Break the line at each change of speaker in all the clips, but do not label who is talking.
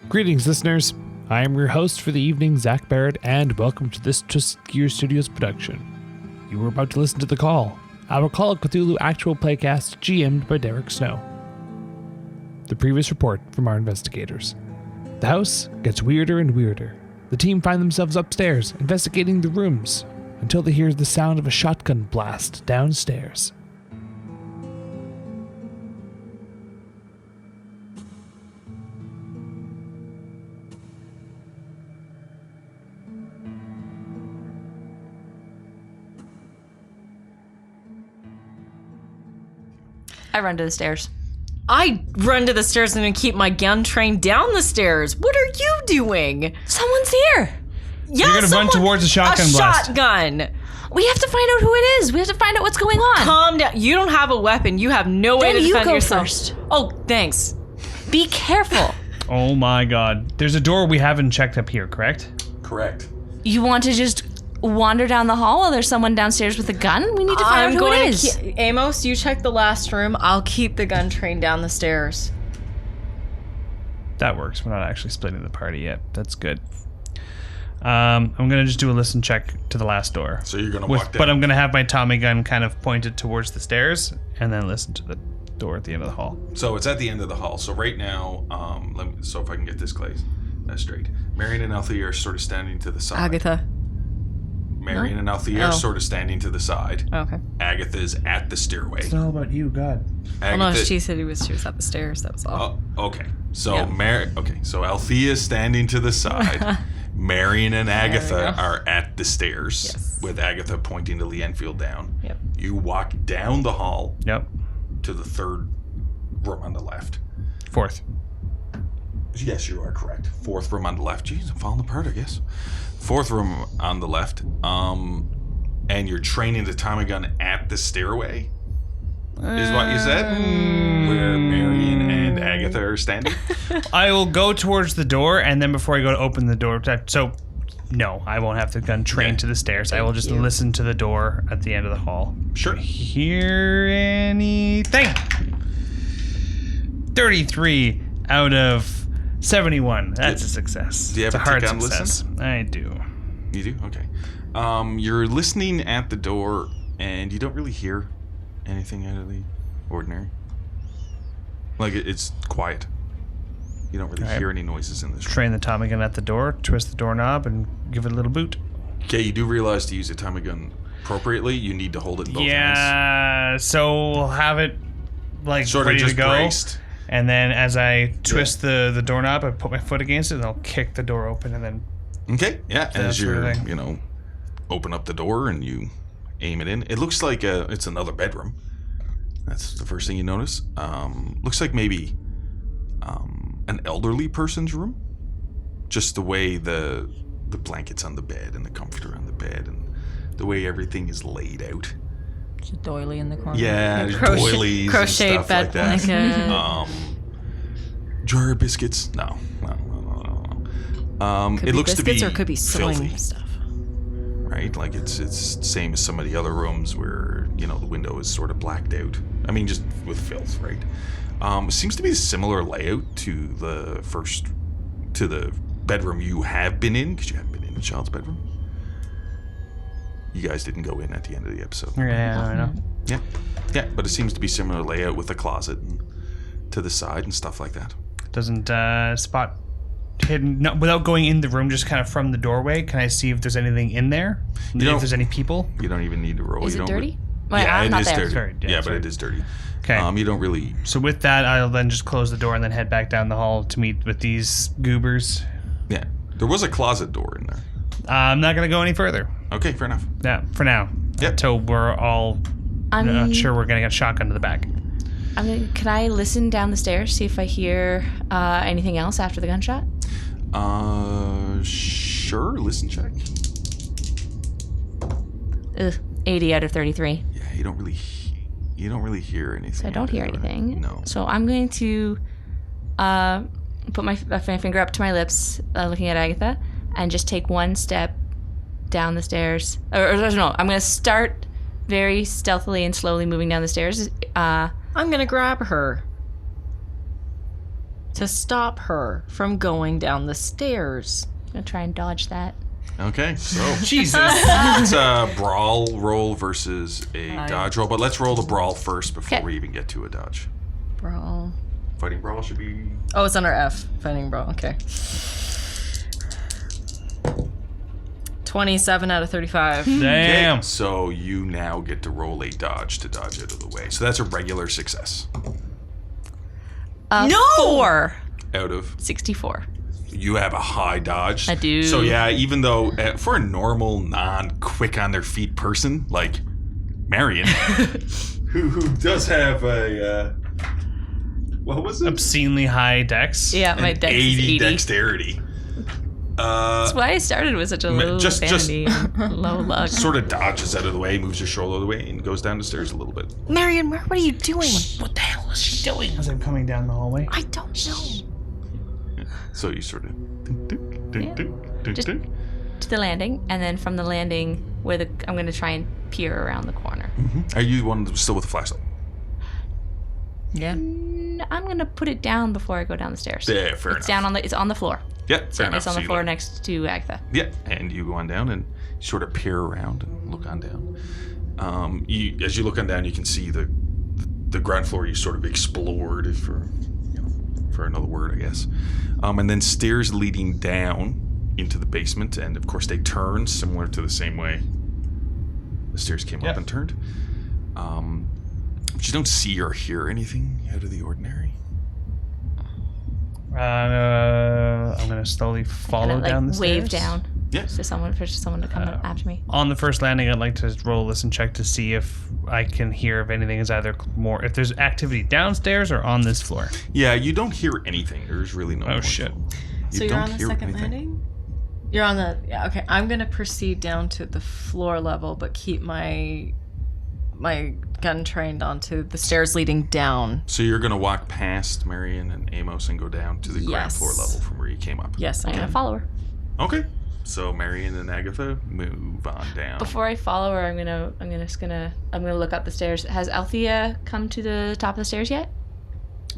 Greetings, listeners. I am your host for the evening, Zach Barrett, and welcome to this Twisted Gear Studios production. You are about to listen to The Call, our Call of Cthulhu actual playcast GM'd by Derek Snow. The previous report from our investigators. The house gets weirder and weirder. The team find themselves upstairs, investigating the rooms, until they hear the sound of a shotgun blast downstairs.
I run to the stairs.
I run to the stairs and keep my gun trained down the stairs. What are you doing?
Someone's here.
Yeah,
You're gonna run towards a shotgun blast.
Shotgun.
We have to find out who it is. We have to find out what's going on.
Calm down. You don't have a weapon. You have no way to
Then you
defend
go
yourself.
first.
Oh, thanks.
Be careful.
Oh my god. There's a door we haven't checked up here, correct?
Correct.
You want to just wander down the hall while there's someone downstairs with a gun? We need to find out who it is.
Amos, you check the last room. I'll keep the gun trained down the stairs.
That works. We're not actually splitting the party yet. That's good. I'm gonna just do a listen check to the last door.
So you're gonna walk down.
But I'm gonna have my Tommy gun kind of pointed towards the stairs and then listen to the door at the end of the hall.
So it's at the end of the hall. So right now, so if I can get this straight, Marion and Althea are sort of standing to the side.
Agatha.
Marion and Althea are sort of standing to the side.
Okay.
Agatha's at the stairway.
It's all about you, God.
Well, no, she said she was at the stairs. That was all.
Okay. So
Yeah.
So Althea's standing to the side. Marion and Agatha are at the stairs.
Yes.
With Agatha pointing to Lee Enfield down.
Yep.
You walk down the hall
Yep.
to the third room on the left.
Fourth.
Yes, you are correct. Fourth room on the left. Jeez, I'm falling apart, I guess. Fourth room on the left. And you're training the Tommy gun at the stairway. Is what you said? Where Marion and Agatha are standing?
I will go towards the door, and then before I go to open the door, so no, I won't have the gun trained to the stairs. I will just listen to the door at the end of the hall.
Sure.
Hear anything? 33 out of 71. That's a success.
Do you have
it's
a
a hard
tick on
success. I do.
You do? Okay. You're listening at the door, and you don't really hear anything out of the ordinary. Like, it's quiet. You don't really hear any noises in this room.
Train the Tommy gun at the door, twist the doorknob, and give it a little boot.
Okay, you do realize to use a Tommy gun appropriately, you need to hold it in both hands.
Yeah, so we'll have it like
Sort
ready
of just
to go.
braced.
And then as I twist the doorknob, I put my foot against it, and I'll kick the door open, and then...
Okay, yeah,
So
as
that's
you're,
sort of thing.
open up the door and you aim it in. It looks like it's another bedroom. That's the first thing you notice. Looks like maybe an elderly person's room. Just the way the blankets on the bed and the comforter on the bed and the way everything is laid out.
There's a doily in the corner.
Yeah, there's doilies and
crocheted
stuff
bed
like that.
blanket.
Jar of biscuits? No.
Could
It
be
looks to
biscuits
be
or could be sewing
filthy.
stuff.
Right, like it's same as some of the other rooms where the window is sort of blacked out. I mean, just with filth, right? It seems to be a similar layout to the bedroom you have been in, because you haven't been in the child's bedroom. You guys didn't go in at the end of the episode.
Yeah, I know.
Yeah, but it seems to be similar layout with a closet and to the side and stuff like that.
Doesn't spot hidden... No, without going in the room, just kind of from the doorway, can I see if there's anything in there? If there's any people?
You don't even need to roll.
Is
you
it
don't
dirty?
Yeah,
I'm not
it is
there.
dirty.
Sorry, yeah,
Yeah, but
sorry.
it is dirty.
Okay.
You don't really...
So with that, I'll then just close the door and then head back down the hall to meet with these goobers.
Yeah. There was a closet door in there.
I'm not going to go any further.
Okay, fair enough.
Yeah, for now.
Yep.
Until we're all not sure we're going to get shotgun to the back.
Can I listen down the stairs, see if I hear anything else after the gunshot?
Sure. Listen check.
80 out of 33.
Yeah, you don't really hear anything.
So I don't hear anything.
No.
So I'm going to put my finger up to my lips, looking at Agatha, and just take one step down the stairs. Or no, I'm going to start very stealthily and slowly moving down the stairs.
I'm gonna grab her. to stop her from going down the stairs.
I'm gonna try and dodge that.
Okay, so
Jesus.
it's a brawl roll versus a dodge roll, but let's roll the brawl first before
Okay.
we even get to a dodge.
Brawl.
Fighting brawl should be...
Oh, it's under F. Fighting brawl. Okay. 27 out of 35.
Damn.
Okay, so you now get to roll a dodge to dodge out of the way. So that's a regular success.
No!
4.
Out of...
64.
You have a high dodge.
I do.
So yeah, even though for a normal, non-quick on their feet person like Marion, who does have a what was it?
Obscenely high dex.
Yeah, my dex is 80.
Dexterity.
That's why I started with such a low
just-
vanity and low luck.
Sort of dodges out of the way, moves your shoulder out of the way, and goes down the stairs a little bit.
Marion, what are you doing?
What the hell is she doing? As I'm coming down the hallway.
I don't know.
So you sort of
Just- to the landing, and then from the landing, I'm going to try and peer around the corner.
Are you one still with the flashlight?
Yeah.
I'm going to put it down before I go down the stairs.
Yeah, fair
It's
enough.
down it's on the floor.
Yeah, fair enough.
It's on
So
the
you
floor
like-
next to Agatha.
Yeah, and you go on down and sort of peer around and look on down. As you look on down, you can see the ground floor you sort of explored, for another word, I guess. And then stairs leading down into the basement, and of course they turn similar to the same way the stairs came up and turned. But you don't see or hear anything out of the ordinary.
I'm gonna slowly follow
And I,
down the stairs.
wave down
Yeah.
to someone to come after me.
On the first landing, I'd like to roll a listen check to see if I can hear if anything is if there's activity downstairs or on this floor.
Yeah, you don't hear anything. There's really no.
Oh,
point.
shit.
So you're
don't
on the
hear
second
anything.
landing? You're on the... Yeah, okay. I'm going to proceed down to the floor level, but keep my gun trained onto the stairs leading down.
So you're gonna walk past Marion and Amos and go down to the ground
Yes.
floor level from where you came up.
Yes, I
I'm going
am.
to follow her.
Okay. So Marion and Agatha move on down.
Before I follow her, I'm gonna look up the stairs. Has Althea come to the top of the stairs yet?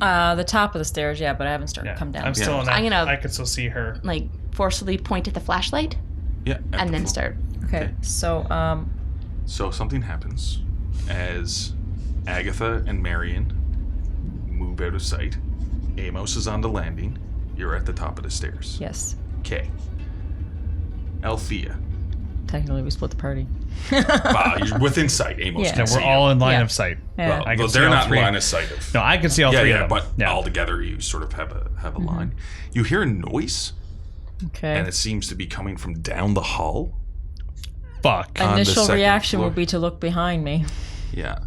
The top of the stairs, yeah, but I haven't started
Yeah,
to come down.
I'm still on that.
I'm gonna-
I can still see her.
Like forcefully point at the flashlight
Yeah. at
and
the
then
floor.
start.
Okay, so,
So something happens as Agatha and Marion move out of sight. Amos is on the landing. You're at the top of the stairs.
yes.
Okay. Althea.
Technically, we split the party.
Wow, you're within sight. Amos
Yeah.
can
Yeah,
see
we're
you.
all in line
Yeah.
of sight.
Yeah.
Well,
I can see
they're
all
not
three.
line of sight of.
No, I can see all three
yeah,
of them.
but
yeah.
all together you sort of have a line. You hear a noise,
Okay.
and it seems to be coming from down the hall.
Fuck.
on the
Initial
second
reaction
floor.
would be to look behind me.
Yeah.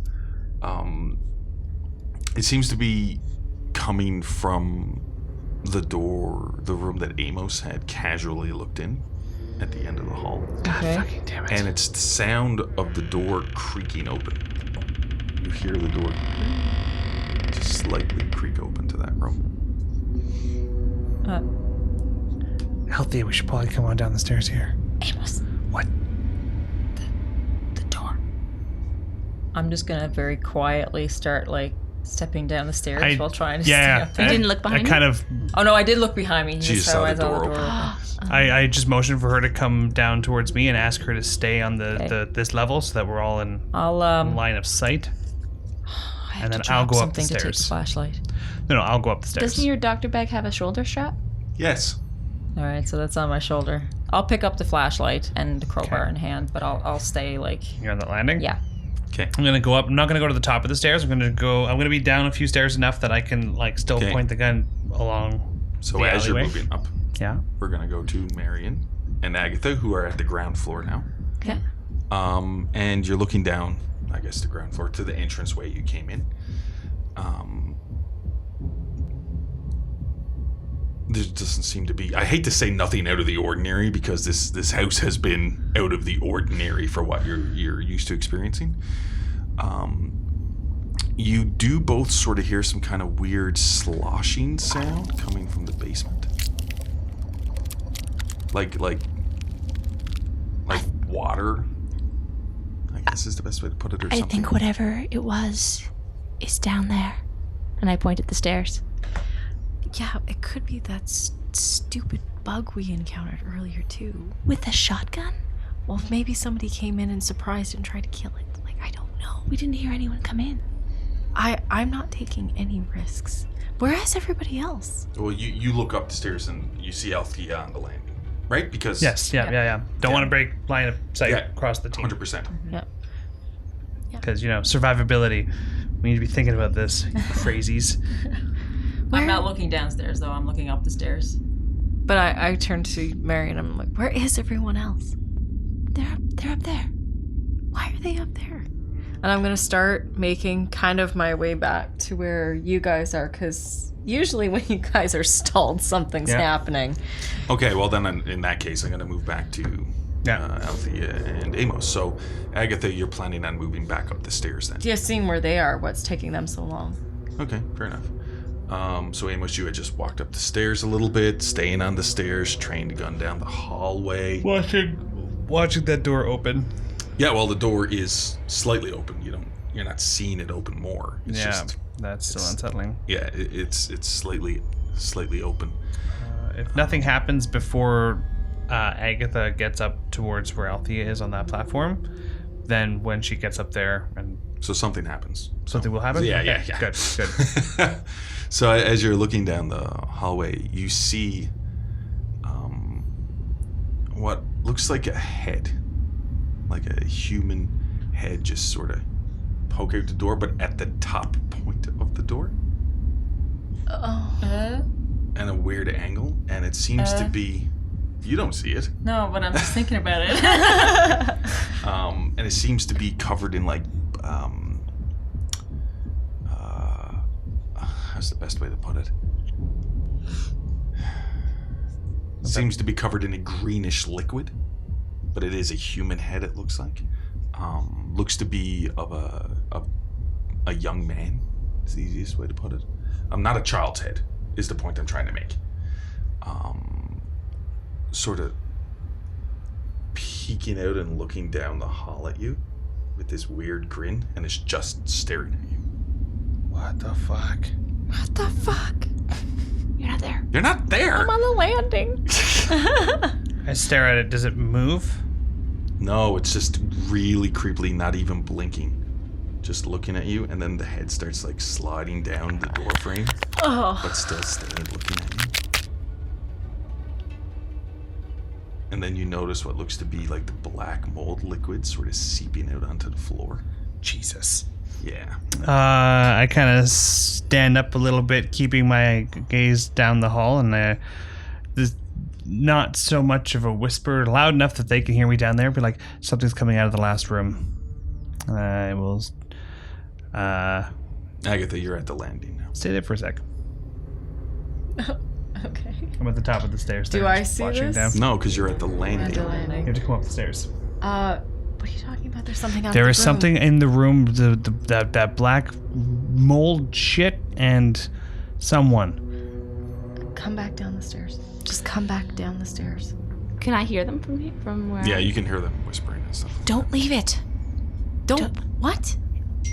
It seems to be coming from the room that Amos had casually looked in at the end of the hall.
Okay.
Damn it.
And it's the sound of the door creaking open. You hear the door just slightly creak open to that room.
Healthy, we should probably come on down the stairs here.
Amos,
What?
the door. I'm just gonna very quietly start, like, stepping down the stairs while trying to stay
yeah.
up there.
You didn't look behind
I
you?
kind of,
Oh, no, I did look behind me.
She just saw the door open.
I just motioned for her to come down towards me and ask her to stay on this level so that we're all in
I'll,
line of sight.
I have
and
to
then I'll
drop
go up the
something to take the
stairs.
flashlight.
No, I'll go up the stairs.
Doesn't your doctor bag have a shoulder strap?
Yes.
All right, so that's on my shoulder. I'll pick up the flashlight and the crowbar
Okay.
in hand, but I'll stay, like...
You're on the landing?
Yeah.
Okay.
I'm gonna go up. I'm not gonna go to the top of the stairs. I'm gonna be down a few stairs enough that I can like still
Okay.
point the gun along.
So
the
as you're
alleyway.
moving up,
Yeah.
we're gonna go to Marion and Agatha, who are at the ground floor now.
Okay.
And you're looking down, I guess, the ground floor to the entranceway you came in. There doesn't seem to be. I hate to say nothing out of the ordinary because this house has been out of the ordinary for what you're used to experiencing. You do both sort of hear some kind of weird sloshing sound coming from the basement, like water. I guess is the best way to put it, or
I
something.
think whatever it was is down there. And I point at the stairs.
Yeah, it could be that stupid bug we encountered earlier, too.
With a shotgun?
Well, maybe somebody came in and surprised and tried to kill it. Like, I don't know.
We didn't hear anyone come in.
I'm not taking any risks. Where is everybody else?
Well, you look up the stairs and you see Althea on the landing, right? Because
Yes, yeah. Don't want to break line of sight across the team.
100%.
Yeah.
Because, survivability. We need to be thinking about this, crazies.
I'm not looking downstairs, though. I'm looking up the stairs.
But I turn to Mary and I'm like, where is everyone else?
They're up there.
Why are they up there? And I'm going to start making kind of my way back to where you guys are, because usually when you guys are stalled, something's happening.
Okay, well then in that case, I'm going to move back to Althea and Amos. So, Agatha, you're planning on moving back up the stairs then?
Just seeing where they are, what's taking them so long.
Okay, fair enough. So Amos, you had just walked up the stairs a little bit, staying on the stairs, trained gun down the hallway.
Watching that door open.
Yeah, well, the door is slightly open. You're not seeing it open more. It's just,
that's still unsettling.
yeah, it's slightly open.
If nothing happens before Agatha gets up towards where Althea is on that platform, then when she gets up there and
So something happens.
something will happen?
Yeah,
Okay,
yeah.
Good.
So as you're looking down the hallway, you see what looks like a head, like a human head, just sort of poke out the door, but at the top point of the door, and a weird angle, and it seems to be. You don't see it.
No, but I'm just thinking about it.
And it seems to be covered in how's the best way to put it? It seems to be covered in a greenish liquid, but it is a human head, it looks like. Looks to be of a young man. It's the easiest way to put it. Not a child's head, is the point I'm trying to make. Sort of peeking out and looking down the hall at you with this weird grin, and it's just staring at you.
What the fuck?
What the fuck?
You're not there.
You're not there!
I'm on the landing.
I stare at it. Does it move?
No, it's just really creepily, not even blinking. Just looking at you, and then the head starts sliding down the door frame, but still staying looking at you. And then you notice what looks to be the black mold liquid sort of seeping out onto the floor.
Jesus.
Yeah.
I kind of stand up a little bit, keeping my gaze down the hall, and there's not so much of a whisper, loud enough that they can hear me down there, but something's coming out of the last room. I will
Agatha, you're at the landing now.
stay there for a sec.
Okay.
I'm at the top of the stairs.
Do
there,
I
just
see
watching
this?
down.
No, because you're at the landing.
You have to come up the stairs.
What are you talking about? There's something out
There
the
is
room.
something in the room, that black mold shit, and someone.
Come back down the stairs. Just come back down the stairs.
Can I hear them from here? From where?
Yeah, you can hear them whispering and stuff.
Don't leave it.
Don't. What?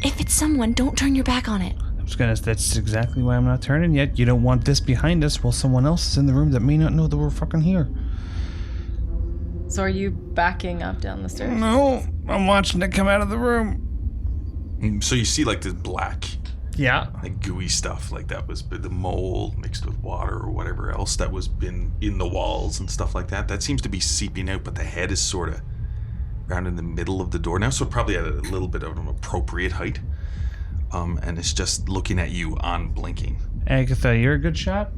If it's someone, don't turn your back on it.
That's exactly why I'm not turning yet. You don't want this behind us while someone else is in the room that may not know that we're fucking here.
So are you backing up down the stairs?
No, I'm watching it come out of the room.
So you see this black,
Yeah.
gooey stuff, that was the mold mixed with water or whatever else that was been in the walls and stuff like that. That seems to be seeping out, but the head is sort of around in the middle of the door now, so probably at a little bit of an appropriate height. And it's just looking at you unblinking.
Agatha, you're a good shot.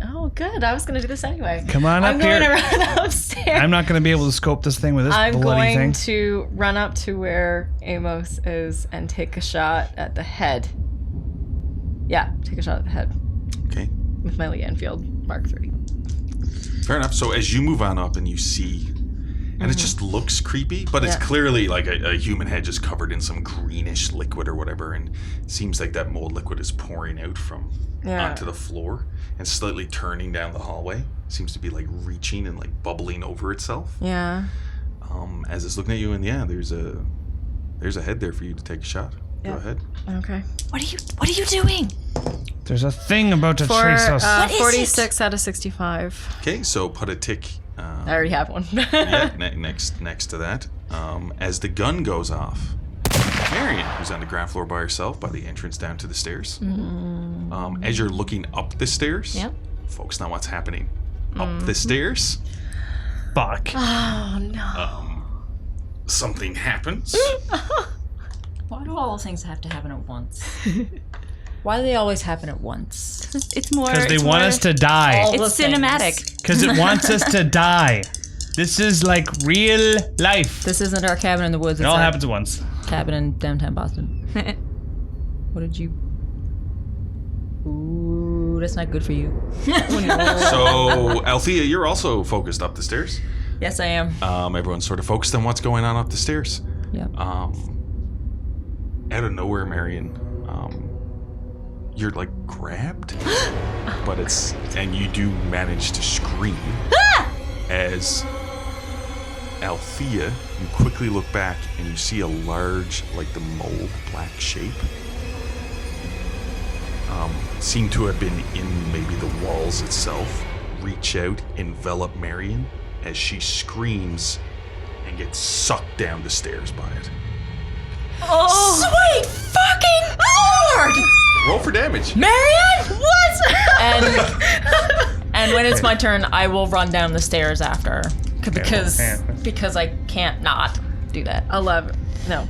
Oh, good. I was going to do this anyway.
Come on up
I'm
here.
going to run upstairs.
I'm not going to be able to scope this thing with this
I'm
bloody
going
thing.
to run up to where Amos is and take a shot at the head. Yeah, take a shot at the head
Okay,
with my Lee Enfield Mark III.
fair enough. So as you move on up and you see, and it just looks creepy, but it's clearly a human head just covered in some greenish liquid or whatever, and it seems like that mold liquid is pouring out from onto the floor and slightly turning down the hallway. It seems to be reaching and bubbling over itself.
Yeah.
As it's looking at you, and there's a head there for you to take a shot. Go ahead.
Okay.
What are you doing?
There's a thing about to
For
trace us.
What is
46 out of 65.
Okay, so put a tick.
I already have one.
Yeah, next to that. As the gun goes off, Marion, who's on the ground floor by herself by the entrance down to the stairs. As you're looking up the stairs,
Yep.
focus on what's happening up the stairs.
Fuck.
Oh, no.
Something happens.
Why do all those things have to happen at once? Why do they always happen at once?
It's more.
Because they
it's
want
more-
us to die.
All the
It's
things.
cinematic.
Because it wants us to die. This is like real life.
This isn't our cabin in the woods.
It
It's
all
our
happens at once.
cabin in downtown Boston. What did you? Ooh, that's not good for you.
So, Althea, you're also focused up the stairs.
Yes, I am.
Everyone's sort of focused on what's going on up the stairs.
Yeah.
Out of nowhere, Marion, you're like grabbed, and you do manage to scream as Althea, you quickly look back and you see a large, like the mole, black shape. Seem to have been in maybe the walls itself. Reach out, envelop Marion as she screams and gets sucked down the stairs by it.
Oh, sweet fucking Lord!
Roll for damage.
Marion, what? And when it's my turn, I will run down the stairs after because I can't not do that.
11. No.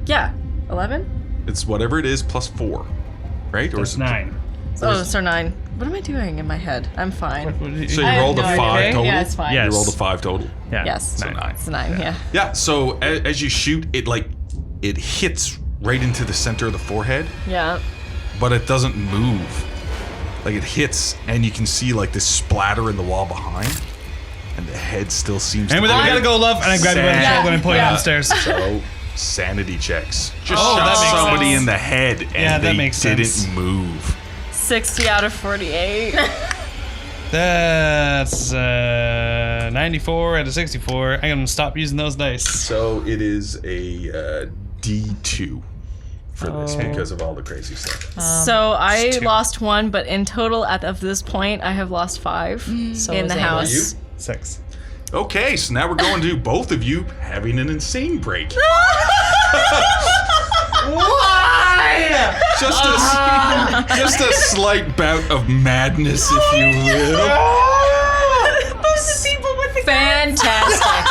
Yeah. 11?
It's whatever it is plus 4, right? Or
That's
is it
9.
Oh, so 9. What am I doing in my head? I'm fine.
So you
I have
rolled a
no
5
idea.
total?
Yeah, it's fine.
Yes.
You rolled a 5 total?
Yeah.
Yes.
So 9.
It's 9, yeah.
Yeah, so as you shoot, it hits right into the center of the forehead,
Yeah.
but it doesn't move. Like it hits, and you can see like this splatter in the wall behind, and the head still seems
And
to
with that, we gotta go, love. And I grab you by the shoulder and pull you downstairs.
So, sanity checks. Just
Oh,
shot
that makes
somebody
sense.
in the head, and
Yeah, that
they
makes
didn't
sense.
move.
60 out of 48.
That's 94 out of 64. I'm gonna stop using those dice.
So it is a D2 for this because of all the crazy stuff.
So I
2.
lost 1, but in total, of this point, I have lost 5
So
in
is
the
Amy.
house.
You?
6.
Okay, so now we're going to both of you having an insane break.
Why?
Just a slight bout of madness, if you will.
Those people with the
Fantastic.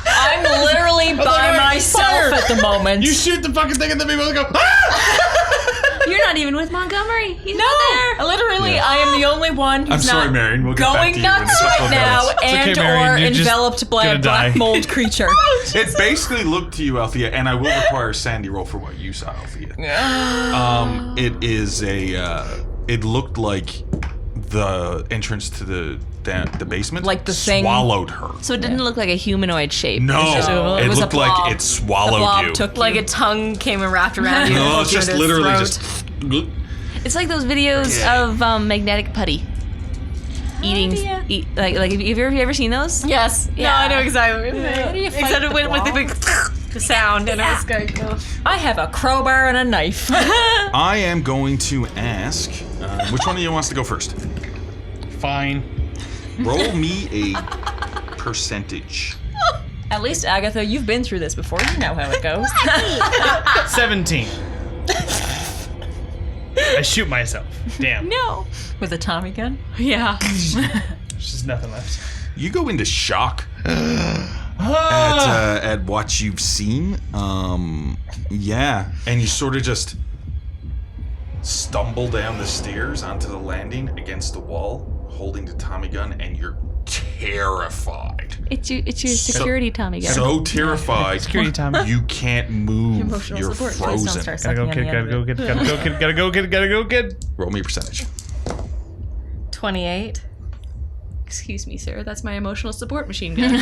I'm literally by myself at the moment.
You shoot the fucking thing and then people go, ah!
You're not even with Montgomery. He's
No,
not there.
literally,
Yeah.
I am the only one who's
I'm sorry,
not
Marion. We'll get back
going
to you in a
nuts
couple
right now
minutes.
and
okay, Marion,
or
you're just
enveloped by a
gonna
black
die.
mold creature.
It basically looked to you, Althea, and I will require a sandy roll for what you saw, Althea. It is it looked like the entrance to the basement,
Like the thing-
swallowed her.
So it didn't look like a humanoid shape.
No,
It's just-
it
was a
looked like
blob.
it swallowed
blob
you.
took
Like a tongue came and wrapped around you.
No,
and
it's just
into his
literally
throat.
just.
It's like those videos
Yeah.
of magnetic putty. Eating, like have you ever seen those?
Yes.
Yeah.
No, I know exactly what you're
How do you
saying.
fight
Except it
the
went with the big the sound, and it was going.
I have a crowbar and a knife.
I am going to ask, which one of you wants to go first?
Fine.
Roll me a percentage.
At least, Agatha, you've been through this before. You know how it goes.
17. I shoot myself. Damn.
No.
With a Tommy gun.
Yeah.
There's just nothing left.
You go into shock at what you've seen. Yeah, and you sort of just stumble down the stairs onto the landing against the wall, holding the Tommy gun, and you're terrified.
It's your security Tommy gun.
So terrified,
Security Tommy.
you can't move.
Emotional
You're
support. Please don't
frozen.
start
Gotta go,
sucking
kid.
on the
Gotta
end
go,
of it.
kid. Gotta go, kid. Gotta go, kid. Gotta go, kid.
Roll me a percentage.
28.
Excuse me, sir. That's my emotional support machine gun.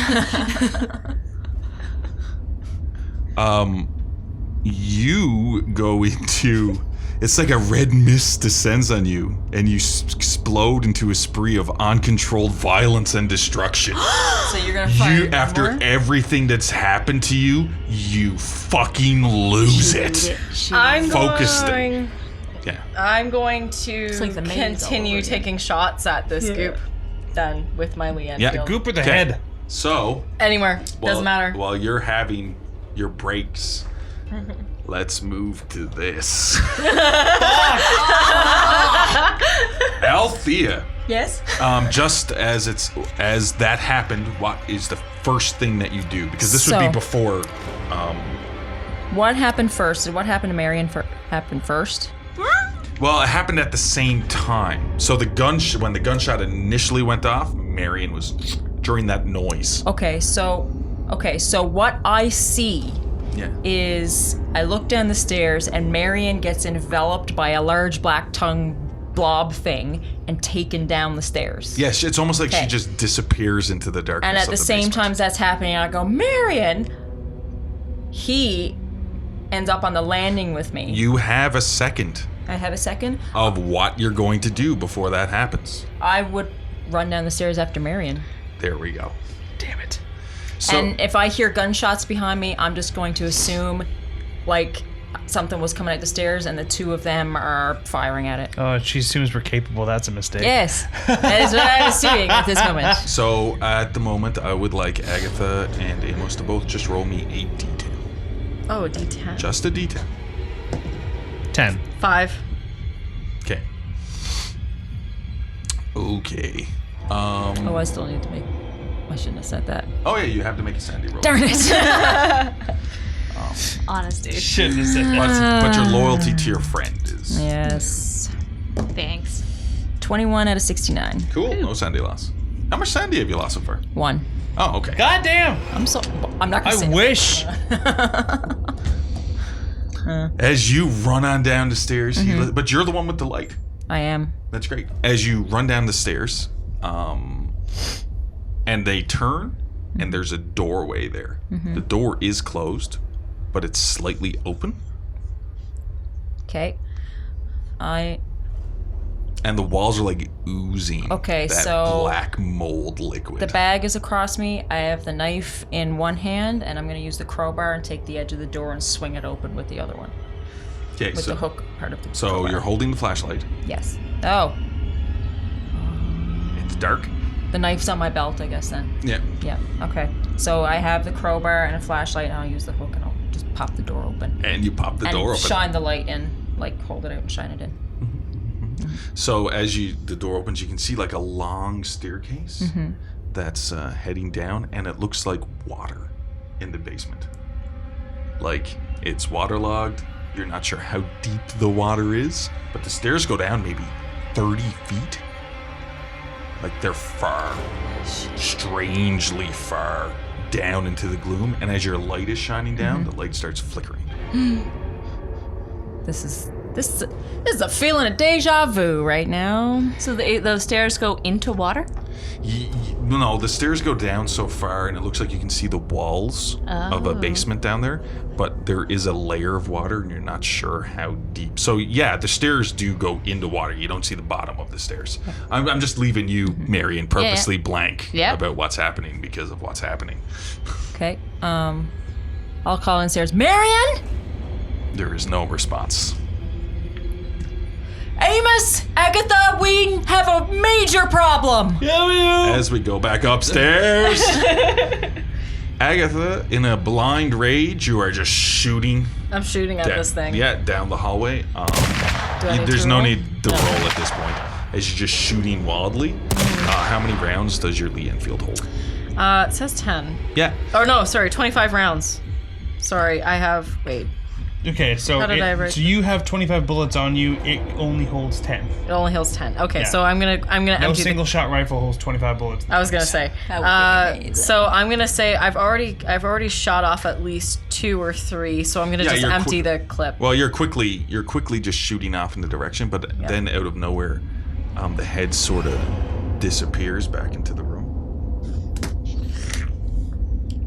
You go into It's like a red mist descends on you, and you explode into a spree of uncontrolled violence and destruction.
So you're gonna fire
After
more?
everything that's happened to you, you fucking lose it.
I'm
Focused.
going.
Yeah.
I'm going to
like the maze all
continue
over again.
taking shots at this goop. Then with my Lee
Yeah,
Enfield.
Goop with the
Okay.
head.
So,
Anywhere. Doesn't matter.
While you're having your breaks, let's move to this. Althea,
Yes.
just as that happened, what is the first thing that you do? Because this would be
So-
before.
What happened first? Did what happened to Marion happen first?
Well, it happened at the same time. So when the gunshot initially went off, Marion was during that noise.
Okay, so what I see
Yeah.
is I look down the stairs and Marion gets enveloped by a large black tongue blob thing and taken down the stairs.
Yes, it's almost like she
Okay.
just disappears into the darkness.
And at
of
the same
basement.
time as that's happening, I go, Marion! He ends up on the landing with me.
You have a second
I have a second.
of what you're going to do before that happens.
I would run down the stairs after Marion.
There we go. Damn it. So
And if I hear gunshots behind me, I'm just going to assume, like, something was coming up the stairs and the two of them are firing at it.
Oh, she assumes we're capable. That's a mistake.
Yes, that is what I'm assuming at this moment.
So at the moment, I would like Agatha and Amos to both just roll me a D10.
Oh, D10.
Just a D10.
10.
5.
Okay. Okay.
Oh, I still need to make. I shouldn't have said that.
Oh yeah, you have to make a sandy roll.
Darn it!
Honest, dude.
Shouldn't have said that.
But your loyalty to your friend is
Yes.
Thanks.
21 out of 69.
cool. No sandy loss. How much sandy have you lost so far?
1.
Oh, okay.
God damn!
I'm not gonna say
I wish.
As you run on down the stairs, but you're the one with the light.
I am.
That's great. As you run down the stairs, and they turn, and there's a doorway there. The door is closed, but it's slightly open,
Okay.
and the walls are like oozing.
Okay,
that
so
black mold liquid.
The bag is across me. I have the knife in one hand, and I'm gonna use the crowbar and take the edge of the door and swing it open with the other one.
Okay,
With
so
the hook part of the
so
crowbar.
you're holding the flashlight.
Yes. Oh,
It's dark.
the knife's on my belt, I guess then.
Yeah.
Yeah, okay. So I have the crowbar and a flashlight, and I'll use the hook, and I'll just pop the door open.
And you pop the
And
door open.
shine the light in, like hold it out and shine it in.
So as the door opens, you can see like a long staircase that's heading down, and it looks like water in the basement. Like it's waterlogged. You're not sure how deep the water is, but the stairs go down maybe 30 feet. Like they're far, strangely far down into the gloom. And as your light is shining down, the light starts flickering.
This is a feeling of deja vu right now.
So those stairs go into water?
No, the stairs go down so far, and it looks like you can see the walls of a basement down there, but there is a layer of water, and you're not sure how deep. So yeah, the stairs do go into water. You don't see the bottom of the stairs. I'm just leaving you, Marion, purposely blank about what's happening because of what's happening.
Okay. I'll call in stairs. Marion!
There is no response.
Amos! Agatha, we have a major problem!
As we go back upstairs, Agatha, in a blind rage, you are just shooting.
I'm shooting at this thing.
Yeah, down the hallway.
I need
There's
to
no
roll?
need to roll at this point, as you're just shooting wildly. How many rounds does your Lee Enfield hold?
It says 10.
Yeah.
Oh no, sorry, 25 rounds. Sorry, I have. Wait,
Okay, so
How did I write-
so you have 25 bullets on you. It only holds 10.
it only holds 10. Okay,
Yeah.
so I'm gonna
No
empty.
single shot rifle holds 25 bullets.
I was gonna say.
That would be amazing.
So I'm gonna say I've already shot off at least 2 or 3. So I'm gonna
Yeah,
just
you're
empty
quick-
the clip.
Well, you're quickly just shooting off in the direction, but then out of nowhere, the head sort of disappears back into the room.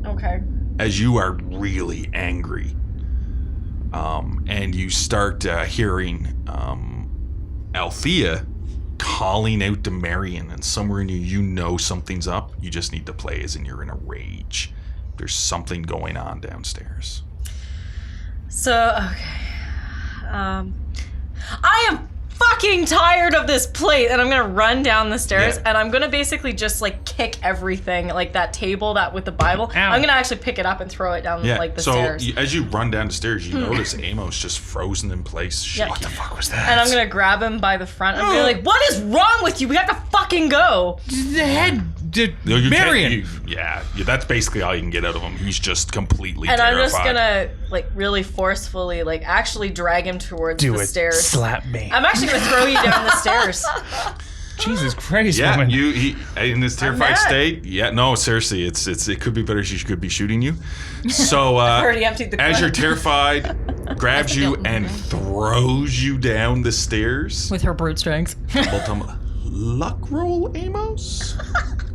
Okay.
As you are really angry, and you start hearing Althea calling out to Marion, and somewhere in you know something's up. You just need to play as in you're in a rage. There's something going on downstairs.
So, okay. I am fucking tired of this plate, and I'm gonna run down the stairs, and I'm gonna basically just like kick everything, like that table that with the Bible.
Ow.
I'm gonna actually pick it up and throw it down like the stairs.
So as you run down the stairs, you notice Amos just frozen in place. Shaking.
What the
fuck was that?
And I'm gonna grab him by the front. I'm gonna be like, "What is wrong with you? We have to fucking go."
The head.
No, you can't-
Marion.
That's basically all you can get out of him. He's just completely
And
terrified.
I'm just gonna like really forcefully like actually drag him towards
Do
the
it.
stairs.
Slap me.
I'm actually gonna throw you down the stairs.
Jesus Christ,
Yeah,
woman.
he in this terrified
mad.
state. Yeah, no, seriously, it could be better. She could be shooting you. So
already emptied the
as
clip.
you're terrified, grabs you and throws you down the stairs.
With her brute strength.
Luck roll, Amos.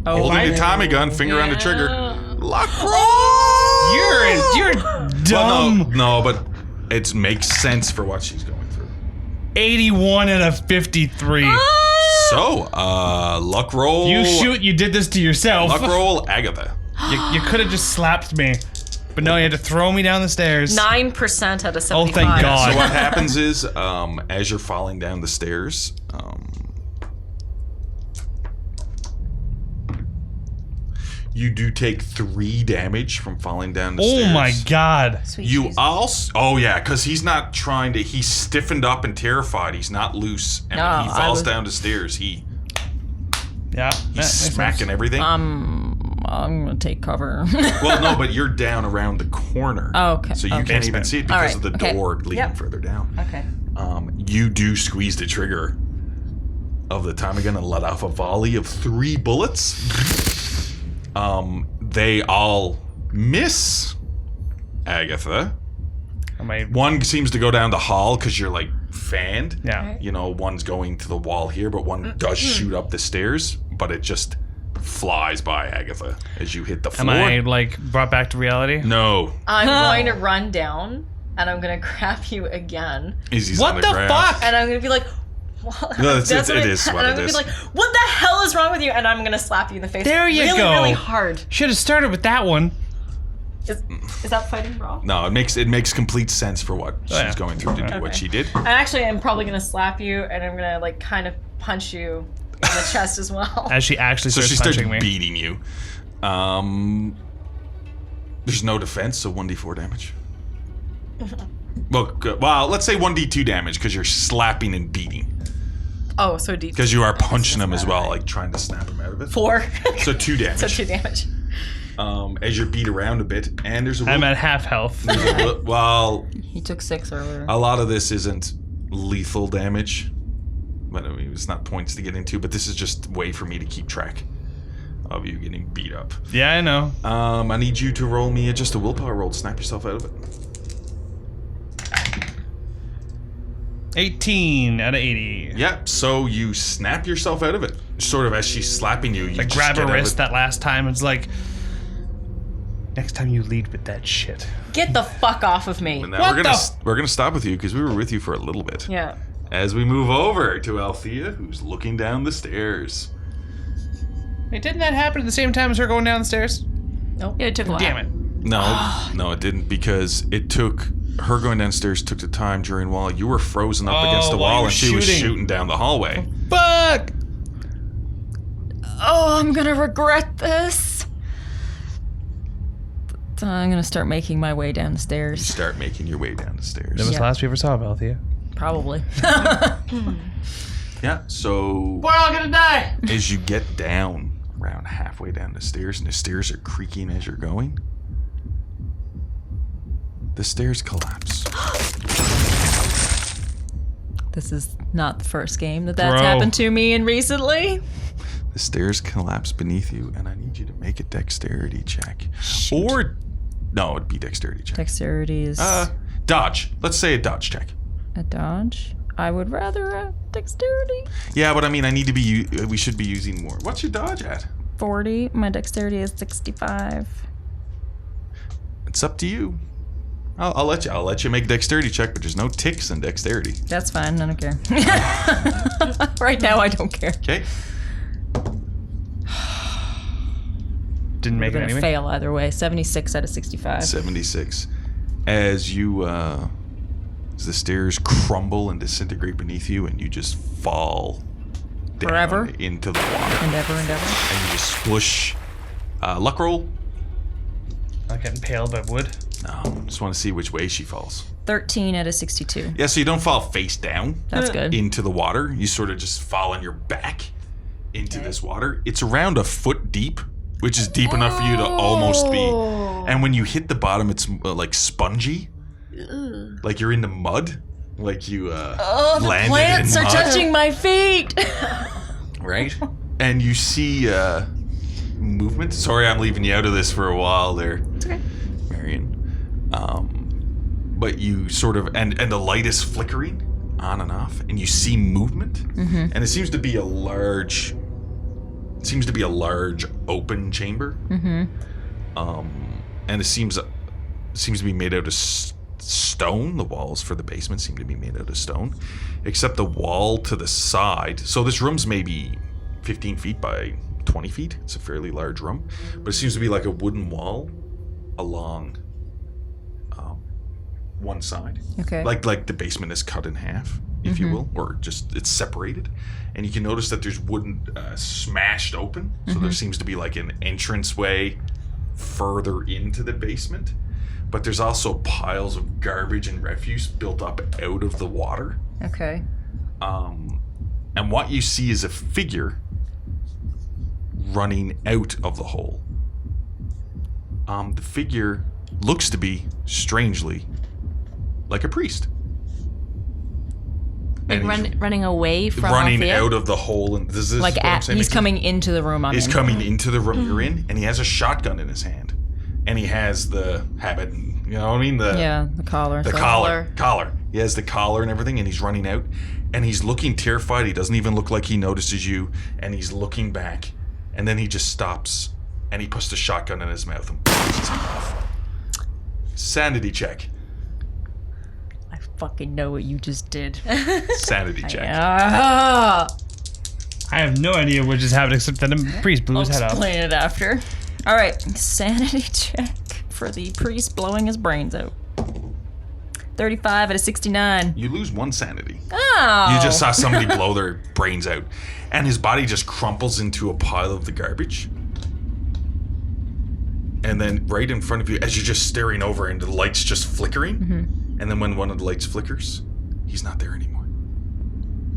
Oh,
Holding the Tommy gun, finger on the trigger. Luck roll.
You're dumb.
Well, no, but it makes sense for what she's going through.
81 out of 53.
So, luck roll.
You did this to yourself.
Luck roll, Agatha.
You could have just slapped me. But no, you had to throw me down the stairs.
9% out of 75.
Oh, thank God.
So what happens is, as you're falling down the stairs, you do take 3 damage from falling down the stairs.
Oh my God.
Sweet
You
Jesus.
also, oh yeah, because he's not trying to, he's stiffened up and terrified. He's not loose. And when he
No,
falls down the stairs,
Yeah.
he's smacking everything.
I'm gonna take cover.
Well, no, but you're down around the corner.
Oh, okay.
So you
Okay.
can't even see it because
All right,
of the
okay.
door leading
Yep.
further down.
Okay.
You do squeeze the trigger of the Tommy gun and let off a volley of 3 bullets. They all miss Agatha. One seems to go down the hall because you're like fanned.
Yeah.
You know, one's going to the wall here, but one does shoot up the stairs, but it just flies by Agatha as you hit the
Am
floor.
I like brought back to reality?
No.
I'm going to run down and I'm gonna grab you again.
He's
What
on the
the
ground.
fuck?
And I'm gonna be like, what?
No, it is
And
what
I'm
it
gonna
is.
be like, what the hell is wrong with you? And I'm gonna slap you in the face.
There you
really,
go.
Really hard.
Should have started with that one.
Is that fighting wrong?
No, it makes complete sense for what she's
yeah.
going through to do what she did.
I actually am probably gonna slap you and I'm gonna like kind of punch you in the chest as well.
As she actually
So
starts
she starts
punching me.
beating you. There's no defense, so 1d4 damage. Well, let's say 1d2 damage because you're slapping and beating.
Oh, so deep.
Because you are punching him as well, like trying to snap him out of it.
4.
So 2 damage.
So 2 damage.
As you're beat around a bit, and there's a
I'm at half health.
well,
He took 6 earlier.
a lot of this isn't lethal damage, but I mean, it's not points to get into. But this is just a way for me to keep track of you getting beat up.
Yeah, I know.
I need you to roll me just a willpower roll to snap yourself out of it.
18 out of 80.
Yep. So you snap yourself out of it, sort of as she's slapping you. You
Like
just
grab
get
her
out of
wrist
it.
that last time. It's like, next time you lead with that shit.
Get the fuck off of me.
And now
What
we're gonna stop with you because we were with you for a little bit.
Yeah.
As we move over to Althea, who's looking down the stairs.
Wait, didn't that happen at the same time as her going down the stairs?
Yeah, it took a while.
Damn it.
No, it didn't, because it took her going downstairs took the time during while you were frozen up against the
while you
wall
were
and she was
shooting.
shooting down the hallway.
Fuck!
Oh, I'm gonna regret this. So I'm gonna start making my way down the
You
stairs.
start making your way down the stairs.
That was
Yeah.
the last we ever saw of Althea.
Probably.
Yeah, so
We're all gonna die!
as you get down around halfway down the stairs, and the stairs are creaking as you're going, the stairs collapse.
This is not the first game that's
Bro.
happened to me in recently.
The stairs collapse beneath you, and I need you to make a dexterity check. Or, no, it'd be dexterity check.
Dexterity is
Dodge. Let's say a dodge check.
a dodge. I would rather a dexterity.
Yeah, but I mean, we should be using more. What's your dodge at?
40. My dexterity is 65.
It's up to you. I'll let you make a dexterity check, but there's no ticks in dexterity.
That's fine. I don't care. Right now, I don't care.
Okay.
Didn't make it
We're gonna
anyway.
fail either way. 76 out of 65.
76. As you, as the stairs crumble and disintegrate beneath you, and you just fall down
Forever?
into the water.
Endeavor.
And you just splush. Luck roll.
Not getting impaled by wood.
No, just want to see which way she falls.
13 out of 62.
Yeah, so you don't fall face down
That's good.
into the water. You sort of just fall on your back into this water. It's around a foot deep, which is deep enough for you to almost be. And when you hit the bottom, it's like spongy. Like you're in the mud. Like you landed in
Plants are
mud.
touching my feet.
Right? And you see movement. Sorry, I'm leaving you out of this for a while there.
It's okay.
Marion. But you sort of, and the light is flickering on and off, and you see movement.
Mm-hmm.
And it seems to be a large open chamber.
Mm-hmm.
And it seems to be made out of stone. The walls for the basement seem to be made out of stone, except the wall to the side. So this room's maybe 15 feet by 20 feet. It's a fairly large room, but it seems to be like a wooden wall along one side.
Okay.
Like the basement is cut in half, if you will, or just it's separated. And you can notice that there's wooden smashed open. So there seems to be like an entranceway further into the basement. But there's also piles of garbage and refuse built up out of the water.
Okay.
And what you see is a figure running out of the hole. The figure looks to be, strangely, like a priest.
Like
And he's
running away from
running
Althea?
out of the hole. And this is
Like
what I'm saying.
he's coming into the room I'm
He's
in.
coming into the room you're in, and he has a shotgun in his hand. And he has the habit, and, you know what I mean?
The collar.
The collar. He has the collar and everything, and he's running out. And he's looking terrified. He doesn't even look like he notices you. And he's looking back. And then he just stops. And he puts the shotgun in his mouth and blows his head off. Sanity check.
I fucking know what you just did.
Sanity check.
Ah!
I have no idea what just happened except that a priest blew
I'll
his head off.
explain it after. All right, sanity check for the priest blowing his brains out. 35 out of 69.
You lose one sanity.
Oh.
You just saw somebody blow their brains out. And his body just crumples into a pile of the garbage. And then right in front of you, as you're just staring over and the light's just flickering.
Mm-hmm.
And then when one of the lights flickers, he's not there anymore.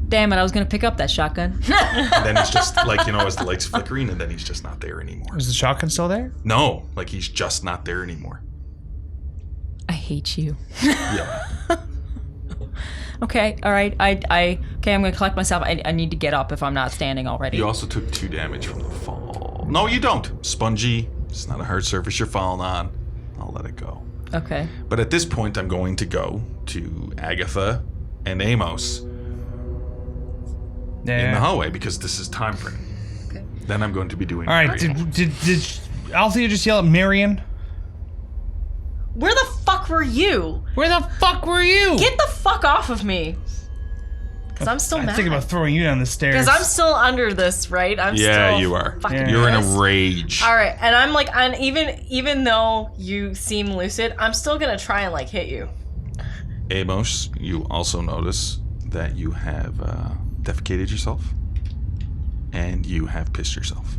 Damn it, I was going to pick up that shotgun.
And then it's just like, as the light's flickering, and then he's just not there anymore.
Is the shotgun still there?
No, like he's just not there anymore.
I hate you.
Yeah.
Okay, all right. Okay, I'm going to collect myself. I need to get up if I'm not standing already.
You also took 2 damage from the fall. No, you don't. Spongy. It's not a hard surface you're falling on. I'll let it go.
Okay.
But at this point, I'm going to go to Agatha and Amos in the hallway because this is time frame.
Okay.
Then I'm going to be doing.
All right, did Althea just yell at Marion?
Where the fuck were you?
Where the fuck were you?
Get the fuck off of me. Because I'm still
I'm
mad.
thinking about throwing you down the stairs.
Because I'm still under this, right? I'm
Yeah,
still
you are.
fucking
You're in
pissed.
a rage.
All right, and I'm like, and even though you seem lucid, I'm still gonna try and like hit you.
Amos, you also notice that you have defecated yourself, and you have pissed yourself.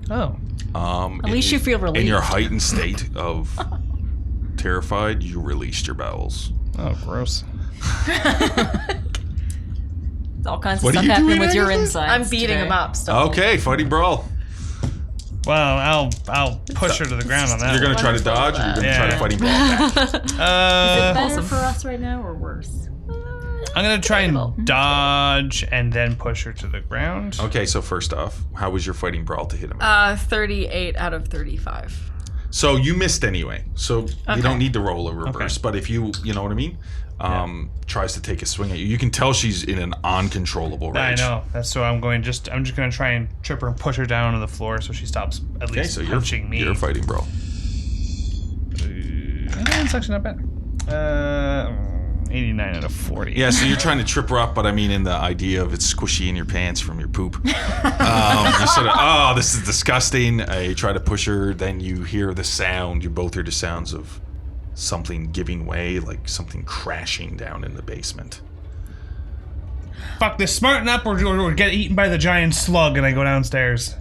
Oh.
At least you feel relieved.
In your heightened state of terrified, you released your bowels.
Oh, gross.
All kinds
What
of
are
stuff
you
happening
doing,
with your
Agatha?
insides.
I'm beating
today.
him up still.
Okay, fighting brawl.
Well, I'll push her to the ground on that.
You're gonna try to dodge, or you're gonna try to
Yeah.
fighting brawl back.
Better for us right now or worse?
I'm gonna try and dodge and then push her to the ground.
Okay, so first off, how was your fighting brawl to hit him?
38 out of 35.
So you missed anyway. So you don't need to roll a reverse.
Okay.
But if you know what I mean, tries to take a swing at you, you can tell she's in an uncontrollable
I
rage.
know. That's so I'm just gonna try and trip her and push her down to the floor so she stops at
Okay,
least
so
punching me.
you're fighting brawl.
It's actually not bad. 89 out of 40.
Yeah, so you're trying to trip her up, but I mean in the idea of it's squishy in your pants from your poop. You sort of, oh, this is disgusting. You try to push her, then you hear the sound. You both hear the sounds of something giving way, like something crashing down in the basement.
Fuck this, smarten up or get eaten by the giant slug, and I go downstairs.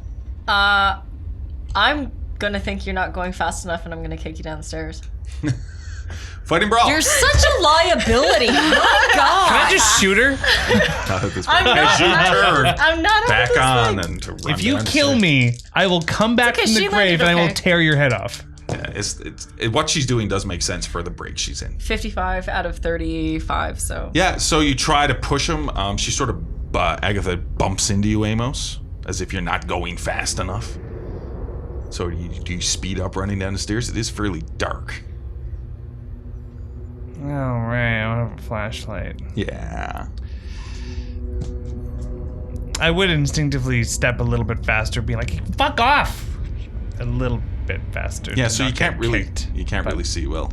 I'm gonna think you're not going fast enough, and I'm gonna kick you down the stairs.
Fighting brawl.
You're such a liability. My God.
Can I just shoot her?
I'm not
back
this
on
thing.
and to run
If you
down
kill
stairs.
me, I will come back
okay,
from the
she
grave
landed
and I will
okay.
tear your head off.
Yeah, what she's doing does make sense for the break she's in.
55 out of 35, so.
Yeah, so you try to push him. She sort of, Agatha bumps into you, Amos, as if you're not going fast enough. So do you speed up running down the stairs? It is fairly dark.
Oh, right. I don't have a flashlight.
Yeah.
I would instinctively step a little bit faster, being like, fuck off! A little bit faster.
Yeah,
to
so
not
you can't
get
really
kicked.
really see well.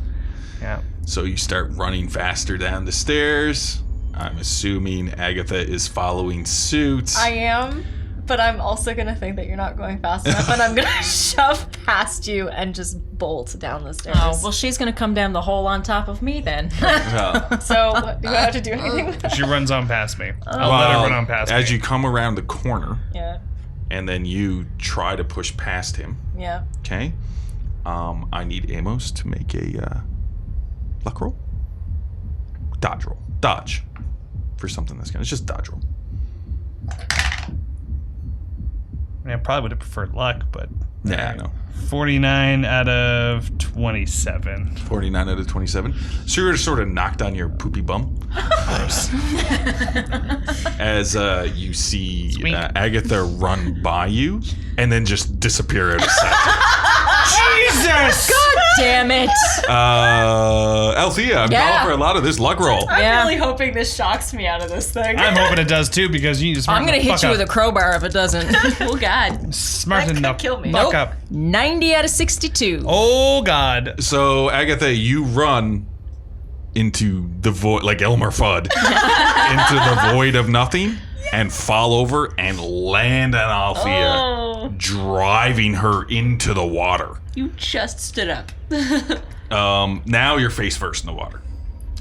Yeah.
So you start running faster down the stairs. I'm assuming Agatha is following suit.
I am, but I'm also gonna think that you're not going fast enough, and I'm gonna shove past you and just bolt down the stairs.
Oh, well, she's going to come down the hole on top of me then.
So, what, do I have to do anything with that?
She runs on past me. I'll let her run on past me.
As you come around the corner,
Yeah,
and then you try to push past him,
yeah.
okay? I need Amos to make a luck roll. Dodge roll. Dodge. For something that's it's just dodge roll.
I probably would have preferred luck, but...
Yeah, I know.
49 out of 27.
49 out of 27. So you're sort of knocked on your poopy bum. As you see Agatha run by you and then just disappear out of sight.
Jesus!
God damn it.
Althea, I'm
Yeah.
calling for a lot of this luck roll.
I'm
Yeah.
really hoping this shocks me out of this thing.
I'm hoping it does too, because you just
I'm going to hit you with a crowbar if it doesn't.
Oh God.
smarten
That
up.
could kill me.
Fuck
Nope.
up.
90 out of 62.
Oh God.
So, Agatha, you run into the void, like Elmer Fudd, into the void of nothing, and fall over and land on Althea,
Oh.
driving her into the water.
You just stood up.
Now you're face first in the water.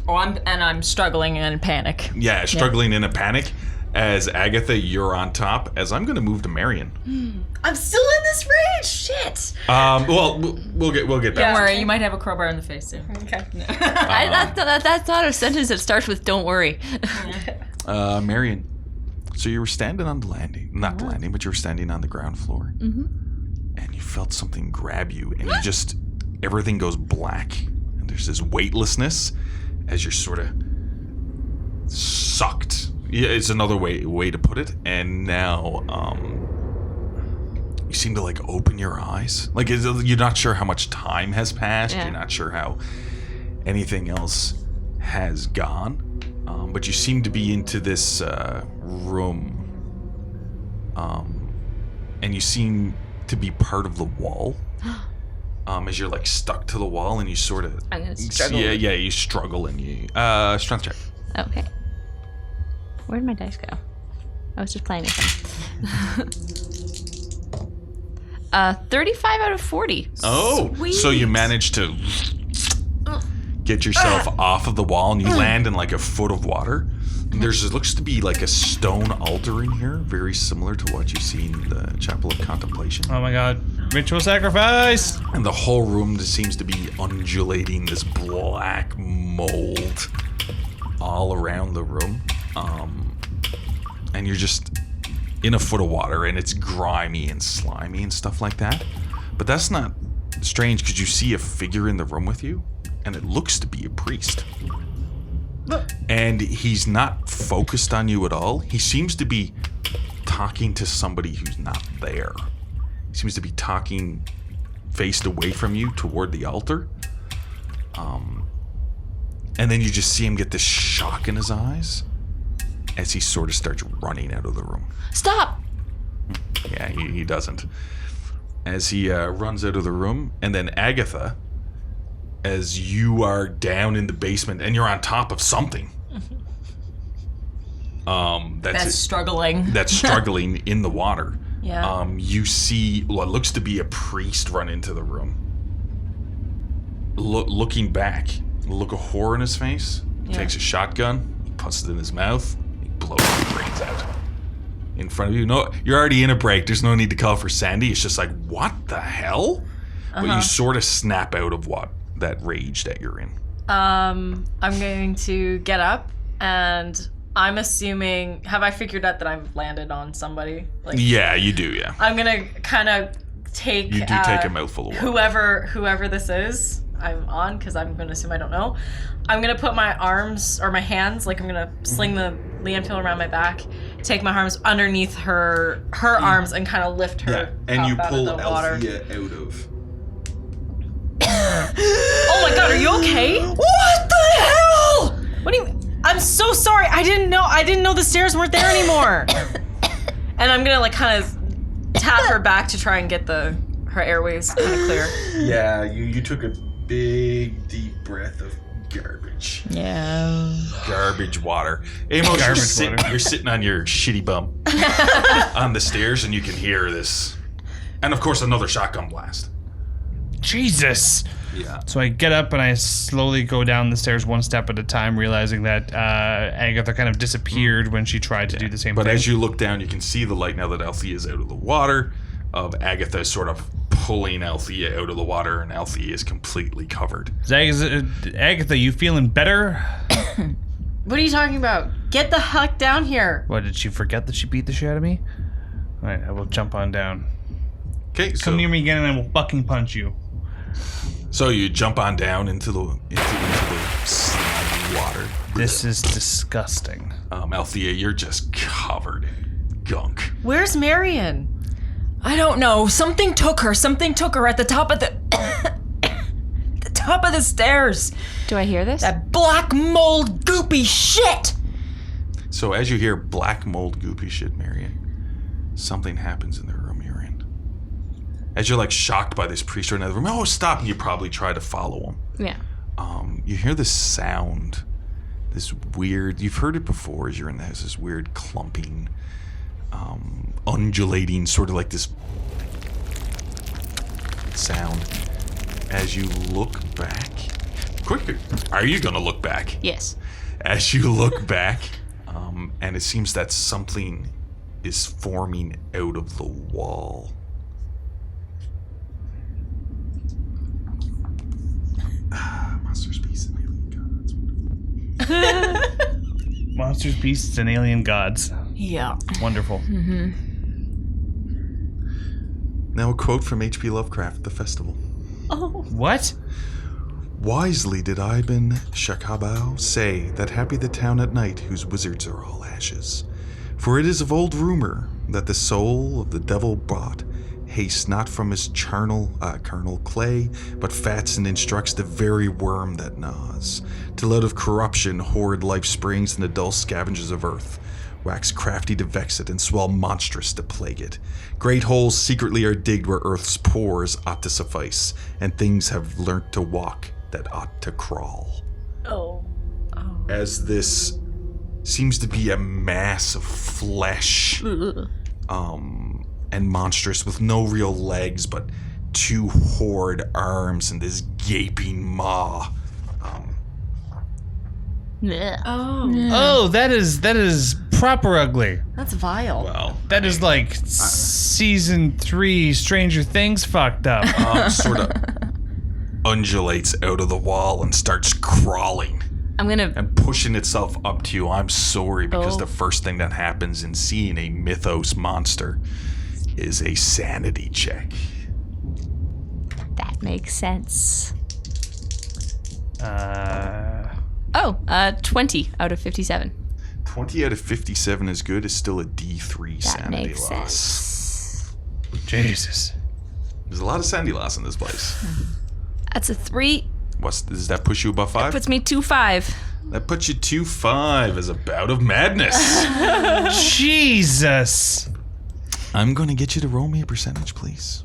Oh, I'm struggling and in panic.
Yeah, struggling in a panic. As Agatha, you're on top. As I'm going to move to Marion.
I'm still in this rage. Shit.
Well, we'll get back.
Don't worry, you might have a crowbar in the face soon.
Okay.
That's not a sentence that starts with "Don't worry."
Marion. So you were standing on the landing, not the landing, but you were standing on the ground floor, and you felt something grab you, and you just everything goes black, and there's this weightlessness as you're sort of sucked. Yeah, it's another way to put it. And now, you seem to like open your eyes, like you're not sure how much time has passed.
Yeah.
You're not sure how anything else has gone. But you seem to be into this room, and you seem to be part of the wall. As you're like stuck to the wall, and you sort of
I'm gonna struggle.
Yeah, you struggle, and you strength check.
Okay. Where'd my dice go? I was just playing with them. 35 out of 40.
Oh, so you managed to get yourself off of the wall, and you land in like a foot of water. There looks to be like a stone altar in here, very similar to what you see in the Chapel of Contemplation.
Oh my God. Ritual sacrifice.
And the whole room just seems to be undulating this black mold all around the room. And you're just in a foot of water, and it's grimy and slimy and stuff like that. But that's not strange, because you see a figure in the room with you, and it looks to be a priest. And he's not focused on you at all. He seems to be talking to somebody who's not there. He seems to be talking faced away from you toward the altar. And then you just see him get this shock in his eyes as he sort of starts running out of the room.
Stop!
Yeah, he doesn't. As he runs out of the room, and then Agatha, as you are down in the basement and you're on top of something. That's
struggling.
That's struggling in the water.
Yeah.
You see what looks to be a priest run into the room. Looking back, look of horror in his face. Takes a shotgun, he puts it in his mouth, he blows the brains out. In front of you. No, you're already in a break. There's no need to call for Sandy. It's just like, what the hell? But you sort of snap out of that rage that you're in.
I'm going to get up, and I'm assuming, have I figured out that I've landed on somebody? Like,
yeah, you do, yeah.
I'm gonna kind of take...
You do take a mouthful of water.
Whoever this is, I'm on, because I'm gonna assume I don't know. I'm gonna put my arms, or my hands, like I'm gonna sling the lian peel around my back, take my arms underneath her arms, and kind of lift her
and
up
you
out
pull
of the water.
Althea out of...
Oh my god, are you okay? What the hell? What do you... I'm so sorry. I didn't know the stairs weren't there anymore. And I'm gonna like kind of tap her back to try and get her airways kind of clear.
Yeah, you took a big deep breath of garbage.
Yeah.
Garbage water. Amos, you're sitting on your shitty bum on the stairs, and you can hear this. And of course, another shotgun blast.
Jesus.
Yeah.
So I get up and I slowly go down the stairs one step at a time, realizing that Agatha kind of disappeared when she tried to do the same thing.
But as you look down, you can see the light now that Althea is out of the water, of Agatha sort of pulling Althea out of the water, and Althea is completely covered.
Agatha, you feeling better?
What are you talking about? Get the heck down here.
What, did she forget that she beat the shit out of me? Alright, I will jump on down.
Okay, so
come near me again and I will fucking punch you.
So you jump on down into the slimy water.
This is disgusting.
Althea, you're just covered in gunk.
Where's Marion?
I don't know. Something took her at the top of the the top of the stairs.
Do I hear this?
That black mold goopy shit.
So as you hear black mold goopy shit, Marion, something happens in the room you're in. As you're like shocked by this priest in another room, oh stop, and you probably try to follow him.
Yeah.
You hear this sound, this weird, you've heard it before as you're in the house, this weird clumping, undulating, sort of like this sound. As you look back, quick, are you gonna look back?
Yes.
As you look back, and it seems that something is forming out of the wall. Monsters, beasts, and alien gods.
Monsters, beasts, and alien gods.
Yeah.
Wonderful.
Mm-hmm.
Now a quote from H.P. Lovecraft, The Festival.
Oh.
What?
Wisely did Ibn Shakabau say that happy the town at night whose wizards are all ashes. For it is of old rumor that the soul of the devil brought hastes not from his carnal clay, but fats and instructs the very worm that gnaws. Till out of corruption horrid life springs, and the dull scavengers of earth wax crafty to vex it, and swell monstrous to plague it. Great holes secretly are digged where earth's pores ought to suffice, and things have learnt to walk that ought to crawl.
Oh.
As this seems to be a mass of flesh, and monstrous with no real legs, but two horrid arms and this gaping maw.
Oh, that is proper ugly.
That's vile.
Well,
That is like season 3 Stranger Things fucked up.
sort of undulates out of the wall and starts crawling
I'm gonna.
and pushing itself up to you. I'm sorry, because
Oh.
the first thing that happens in seeing a mythos monster is a sanity check.
That makes sense. 20 out of 57.
20 out of 57 is good. Is still a D3
That
sanity
makes
loss.
sense.
Jesus.
There's a lot of sanity loss in this place.
That's a 3.
Does that push you above 5?
Puts me 2-5.
That puts you 2-5 as a bout of madness.
Jesus.
I'm going to get you to roll me a percentage, please.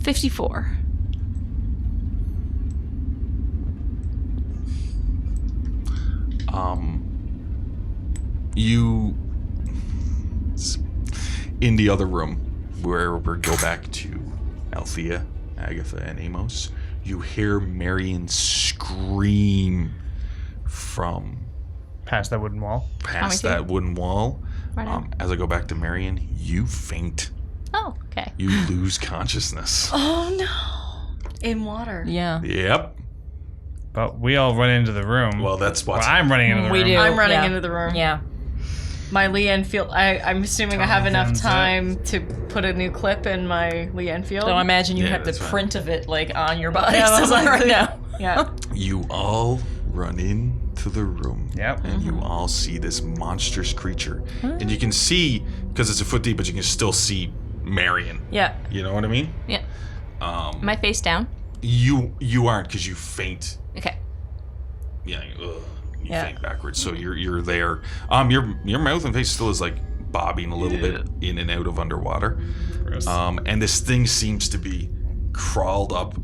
54.
You in the other room where we go back to Althea, Agatha, and Amos. You hear Marion scream from
Past that wooden wall.
past that wooden wall.
Right on.
As I go back to Marion, you faint.
Oh, okay.
You lose consciousness.
Oh no! In water.
Yeah.
Yep.
But we all run into the room.
Well, that's what's.
I'm running into the
We
room.
do.
I'm running
Yeah.
into the room.
Yeah.
My Lee Enfield. I'm assuming I have enough
Jonathan's
time to put a new clip in my Lee Enfield.
So I imagine you
Yeah,
have the
that's fine.
print of it like on your body.
Yeah,
so
that's
right now.
Yeah.
You all run into the room.
Yep.
And you all see this monstrous creature. And you can see, because it's a foot deep, but you can still see Marion.
Yeah.
You know what I mean?
Yeah. Am I face down?
You aren't, because you faint.
Okay.
Yeah, you
Yeah.
faint backwards. So you're there. Your mouth and face still is like bobbing a little bit in and out of underwater.
Gross.
And this thing seems to be crawled up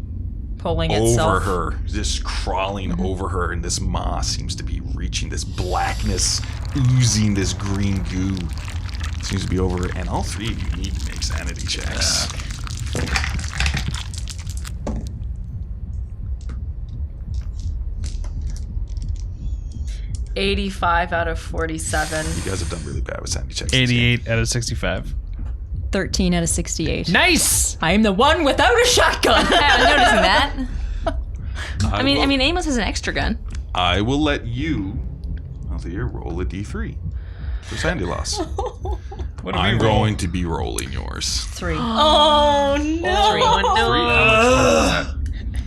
Pulling
over
itself.
her, just crawling over her, and this moss seems to be reaching this blackness, oozing this green goo. Seems to be over her, and all three of you need to make sanity checks.
85 out of 47.
You guys have done really bad with sanity checks.
88 out of 65.
13 out of 68.
Nice!
I am the one without a shotgun.
I was noticing that. I
will,
mean, Amos has an extra gun.
I will let you, Althea, roll a d3 for sanity loss.
What
I'm going to be rolling yours.
3.
Oh no!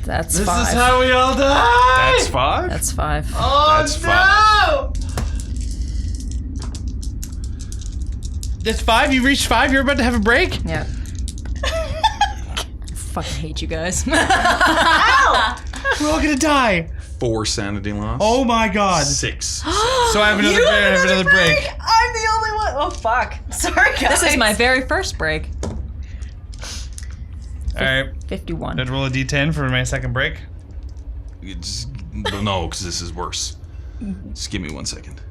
That's 5.
how we all die!
That's 5?
That's 5.
That's 5.
That's 5? You reached 5? You're about to have a break?
Yeah. Fucking hate you guys.
We're all gonna die.
4 sanity loss.
Oh my god.
6.
So I have another break.
I'm the only one. Oh fuck! Sorry, guys.
This is my very first break.
Alright.
51.
Let's roll a d10 for my second break.
No, because this is worse. Just give me 1 second.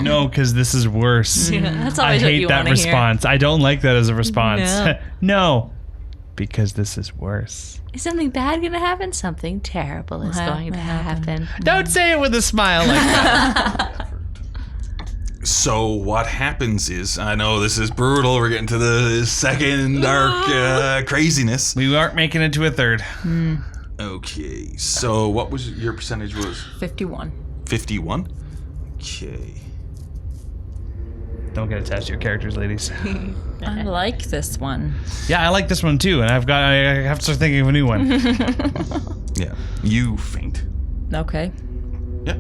No, because this is worse.
That's
I
always what
hate
you
that
want to hear.
response. I don't like that as a response.
No.
No. Because this is worse.
Is something bad going to happen? Something terrible is going to happen.
Don't say it with a smile like that.
So what happens is, I know this is brutal. We're getting to the second dark craziness.
We aren't making it to a third.
Okay, so what was your percentage? Was
51.
51? Okay.
Don't get attached to your characters, ladies.
I like this one.
Yeah, I like this one too, and I have to start thinking of a new one.
Yeah. You faint.
Okay.
Yeah.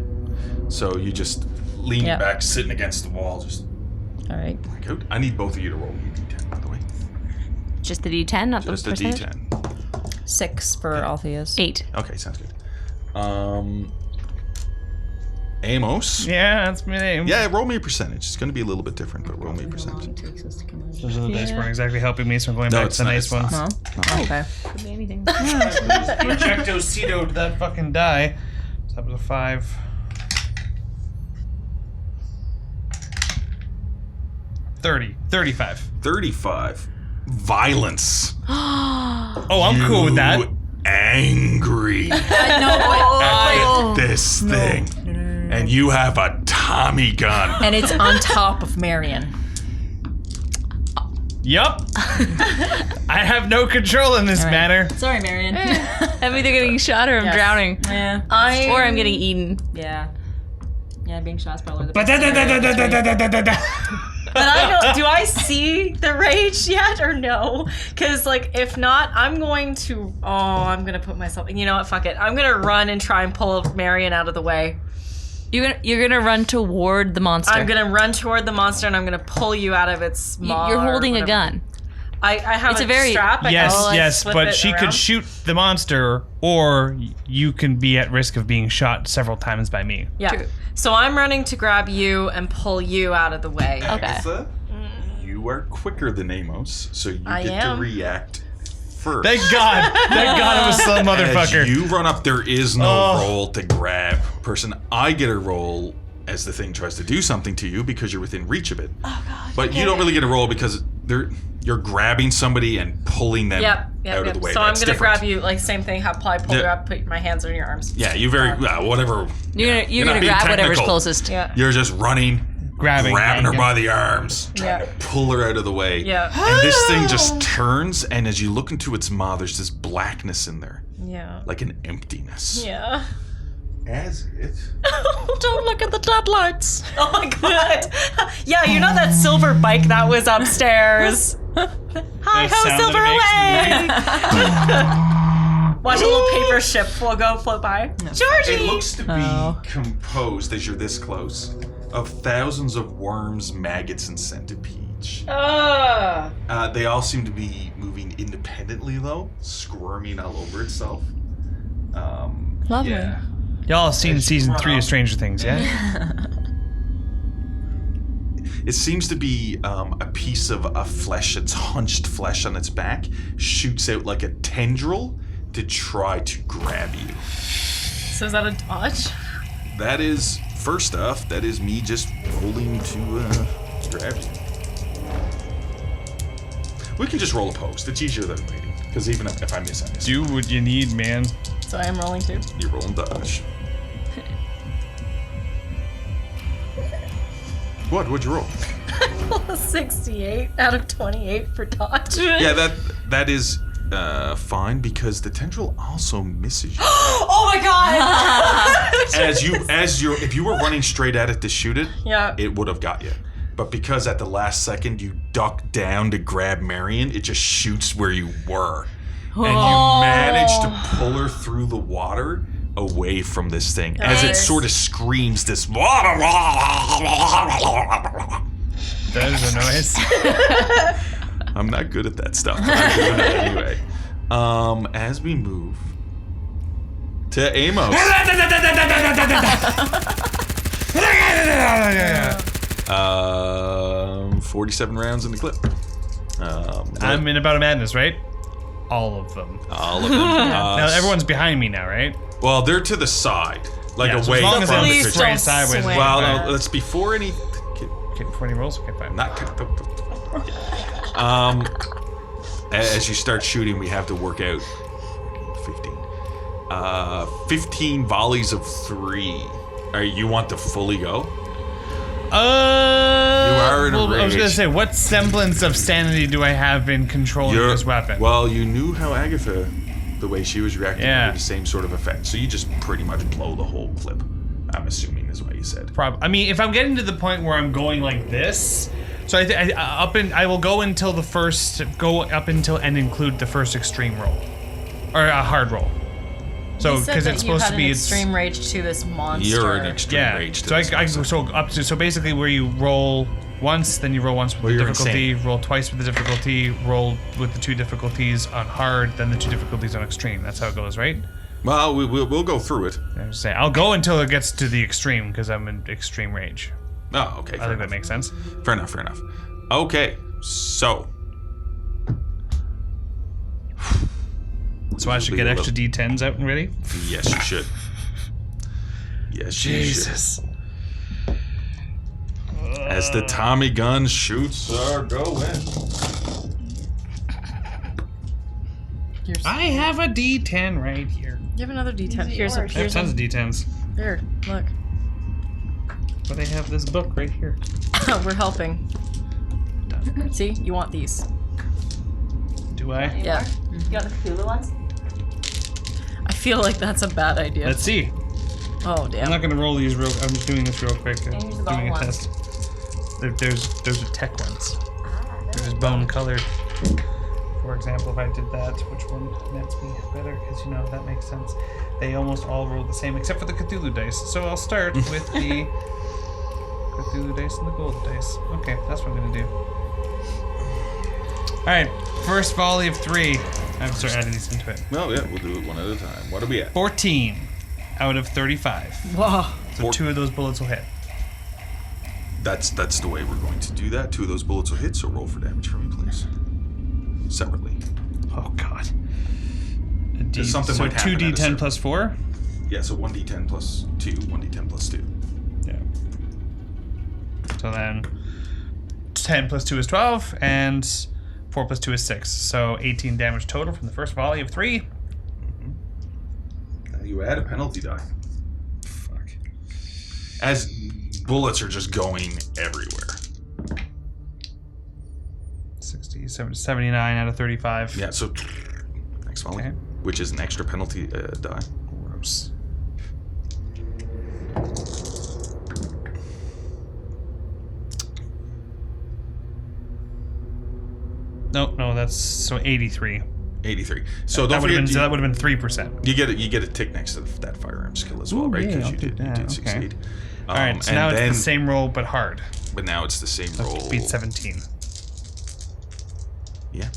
So you just lean
Yeah.
back, sitting against the wall, just
All right.
black out. I need both of you to roll me a d10, by the way.
Just the D10, not
Just
the
a
percentage?
d10.
6 for Althea's.
8.
Okay, sounds good. Amos.
Yeah, that's my name.
Yeah, roll me a percentage. It's going to be a little bit different, but roll me a percentage.
Those other dice weren't exactly helping me, so I'm going
No,
back
it's
to the
not,
nice
it's
ones.
No? Okay.
Could be anything.
Projectocetoed that fucking die. So that was a 5. 35.
35. Violence.
Oh, I'm cool with that.
You angry
I
at this thing. And you have a Tommy gun.
And it's on top of Marion.
Yup. I have no control in this
All right.
matter.
Sorry, Marion.
I'm either getting shot or I'm drowning.
Yeah.
Or I'm getting eaten.
Yeah. Yeah, being shot's probably the
But
best.
But I don't. Do I see the rage yet or no? Because like, if not, I'm going to. Oh, I'm gonna put myself. You know what? Fuck it. I'm gonna run and try and pull Marion out of the way.
You're gonna run toward the monster.
I'm gonna run toward the monster and I'm gonna pull you out of its maw.
You're
or
holding a
whatever.
gun.
I have
It's
a
a very-
strap. I
Yes,
can, like,
yes,
slip
but
it
she
around.
could shoot the monster, or you can be at risk of being shot several times by me.
Yeah.
True.
So I'm running to grab you and pull you out of the way.
Okay.
Agatha, you are quicker than Amos, so you
I
get
am.
to react first.
Thank God. Thank God it was some motherfucker.
As you run up, there is no roll to grab person. I get a roll as the thing tries to do something to you because you're within reach of it. Oh God! But you don't really get a roll because you're grabbing somebody and pulling them out of the way.
So
That's
I'm gonna
different.
grab you, like same thing. I'll probably pull you up, put my hands on your arms.
Yeah, you whatever.
You're
not
gonna
being
grab whatever's
technical.
closest.
Yeah.
You're just running, grabbing her
yanking.
by the arms, trying to pull her out of the way.
Yeah.
And this thing just turns, and as you look into its maw, there's this blackness in there,
Yeah.
like an emptiness.
Yeah.
As it.
Don't look at the deadlights.
Oh my God. Yeah, you know that silver bike that was upstairs. Hi ho,
sound
silver
that
away! Watch a little paper ship float by. Georgie!
It looks to be composed, as you're this close, of thousands of worms, maggots, and centipedes. They all seem to be moving independently, though, squirming all over itself.
Lovely.
Yeah.
Y'all seen season 3 of Stranger Things, yeah?
It seems to be a piece of a flesh, its hunched flesh on its back, shoots out like a tendril to try to grab you.
So is that a dodge?
That is, first off, that is me just rolling to grab you. We can just roll opposed. It's easier than waiting. Because even if I miss, I miss.
Do what you need, man.
So I am rolling too.
You're rolling dodge. What'd you roll?
68 out of 28 for dodge.
Yeah, that is fine because the tendril also misses you.
Oh my God!
If you were running straight at it to shoot it,
Yeah.
it would have got you. But because at the last second you duck down to grab Marion, it just shoots where you were. And you manage to pull her through the water away from this thing as it sort of screams this.
That is a noise.
I'm not good at that stuff, but I'm doing it anyway. As we move to Amos. 47 rounds in the clip.
I'm in a bout of madness, right? All of them.
All of them.
Now everyone's behind me now, right?
Well, they're to the side, like
Yeah, so
away
as long as
from
I'm
the
Please
creature.
straight
don't
sideways.
swing.
Well,
Fine.
no, let's before any.
Okay, before any rolls? Okay, fine.
Not. As you start shooting, we have to work out 15. 15 volleys of 3. You want to fully go? are in a
I was
rage.
gonna say, what semblance of sanity do I have in controlling this weapon?
Well, you knew how Agatha, the way she was reacting,
Yeah.
had the same sort of effect. So you just pretty much blow the whole clip. I'm assuming is what you said.
I mean, if I'm getting to the point where I'm going like this, so I will go until the first, and include the first extreme roll, or a hard roll. So because it's supposed to be
extreme rage to this monster.
You're an extreme rage to this monster.
So basically where you roll once, then you roll once with
Well,
the
you're
difficulty,
insane.
roll twice with the difficulty, roll with the 2 difficulties on hard, then the 2 difficulties on extreme. That's how it goes, right?
Well, we'll go through it.
I was saying, I'll go until it gets to the extreme because I'm in extreme rage.
Oh, okay.
I think that makes sense.
Fair enough. Okay, so.
So I should get extra D10s out and ready?
Yes, you should. Yes, you should. As the Tommy gun shoots are going.
I have a D10 right here.
You have another D10. Here's
I have tons of D10s.
Here, look.
But I have this book right here.
We're helping. See, you want these.
Do I?
Yeah.
You got the Cthulhu ones?
I feel like that's a bad idea.
Let's see.
Oh,
I'm
damn.
not gonna roll these real. I'm just doing this real quick.
here's the
Doing
bone
a
ones.
test. Those are tech ones. They're just bone colored. For example, if I did that, which one nets me better? Because you know that makes sense. They almost all roll the same, except for the Cthulhu dice. So I'll start with the Cthulhu dice and the gold dice. Okay, that's what I'm gonna do. All right, first volley of 3. I'm sorry, adding these into it.
Well, yeah, we'll do it one at a time. What are we at?
14 out of 35.
Whoa.
So 2 of those bullets will hit.
That's the way we're going to do that. 2 of those bullets will hit, so roll for damage for me, please. Separately.
Oh God.
Just something
so
might happen at a
2d10
certain-
plus 4?
Yeah, so 1d10 plus 2, 1d10 plus 2.
Yeah. So then 10 plus 2 is 12, and 4 plus 2 is 6. So 18 damage total from the first volley of 3.
Now you add a penalty die.
Fuck.
As bullets are just going everywhere.
60, 70, 79 out of 35.
Yeah, so next volley,
Okay.
which is an extra penalty die.
Gross. No, that's so 83.
83. So
That
don't
would have
forget,
been so that would have been 3%.
you get a tick next to that firearm skill as well, right?
yeah,
Because
I'll
you
do
did
that, okay.
succeed.
All right, so
and
now
then,
it's the same roll but hard.
but now it's the same roll.
Beat 17
Yeah.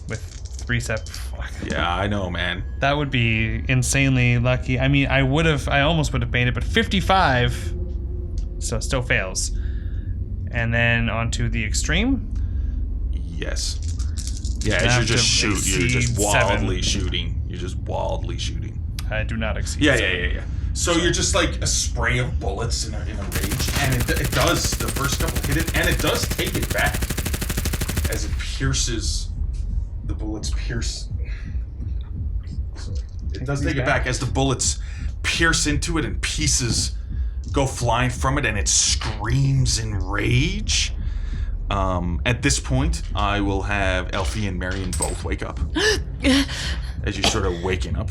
with 3 step. Fuck.
Yeah, I know, man.
That would be insanely lucky. I mean, I almost would have made it, but 55, so still fails. And then onto the extreme.
Yes. Yeah,
Have
as you
to
just shoot, you're just
exceed
wildly
7.
shooting. You're just wildly shooting.
I do not exceed.
Yeah.
7.
So you're just like a spray of bullets in a rage, and it does. The first couple hit it, and it does take it back as it pierces. The bullets pierce. It does take it back as the bullets pierce into it, and pieces go flying from it, and it screams in rage. At this point, I will have Elfie and Marion both wake up as you sort of waking up.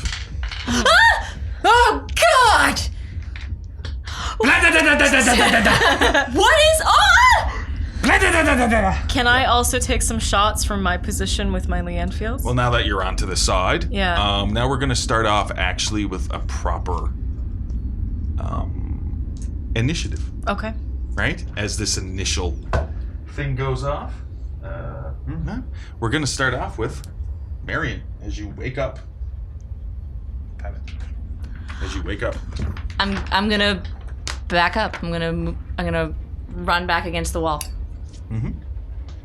Oh God! What is on?
Can I also take some shots from my position with my Leanne Fields?
Well, now that you're onto the side,
Yeah.
now we're going to start off actually with a proper initiative,
Okay.
right? As this initial thing goes off, we're going to start off with Marion as you wake up. As you wake up.
I'm gonna back up. I'm gonna run back against the wall.
Mm-hmm.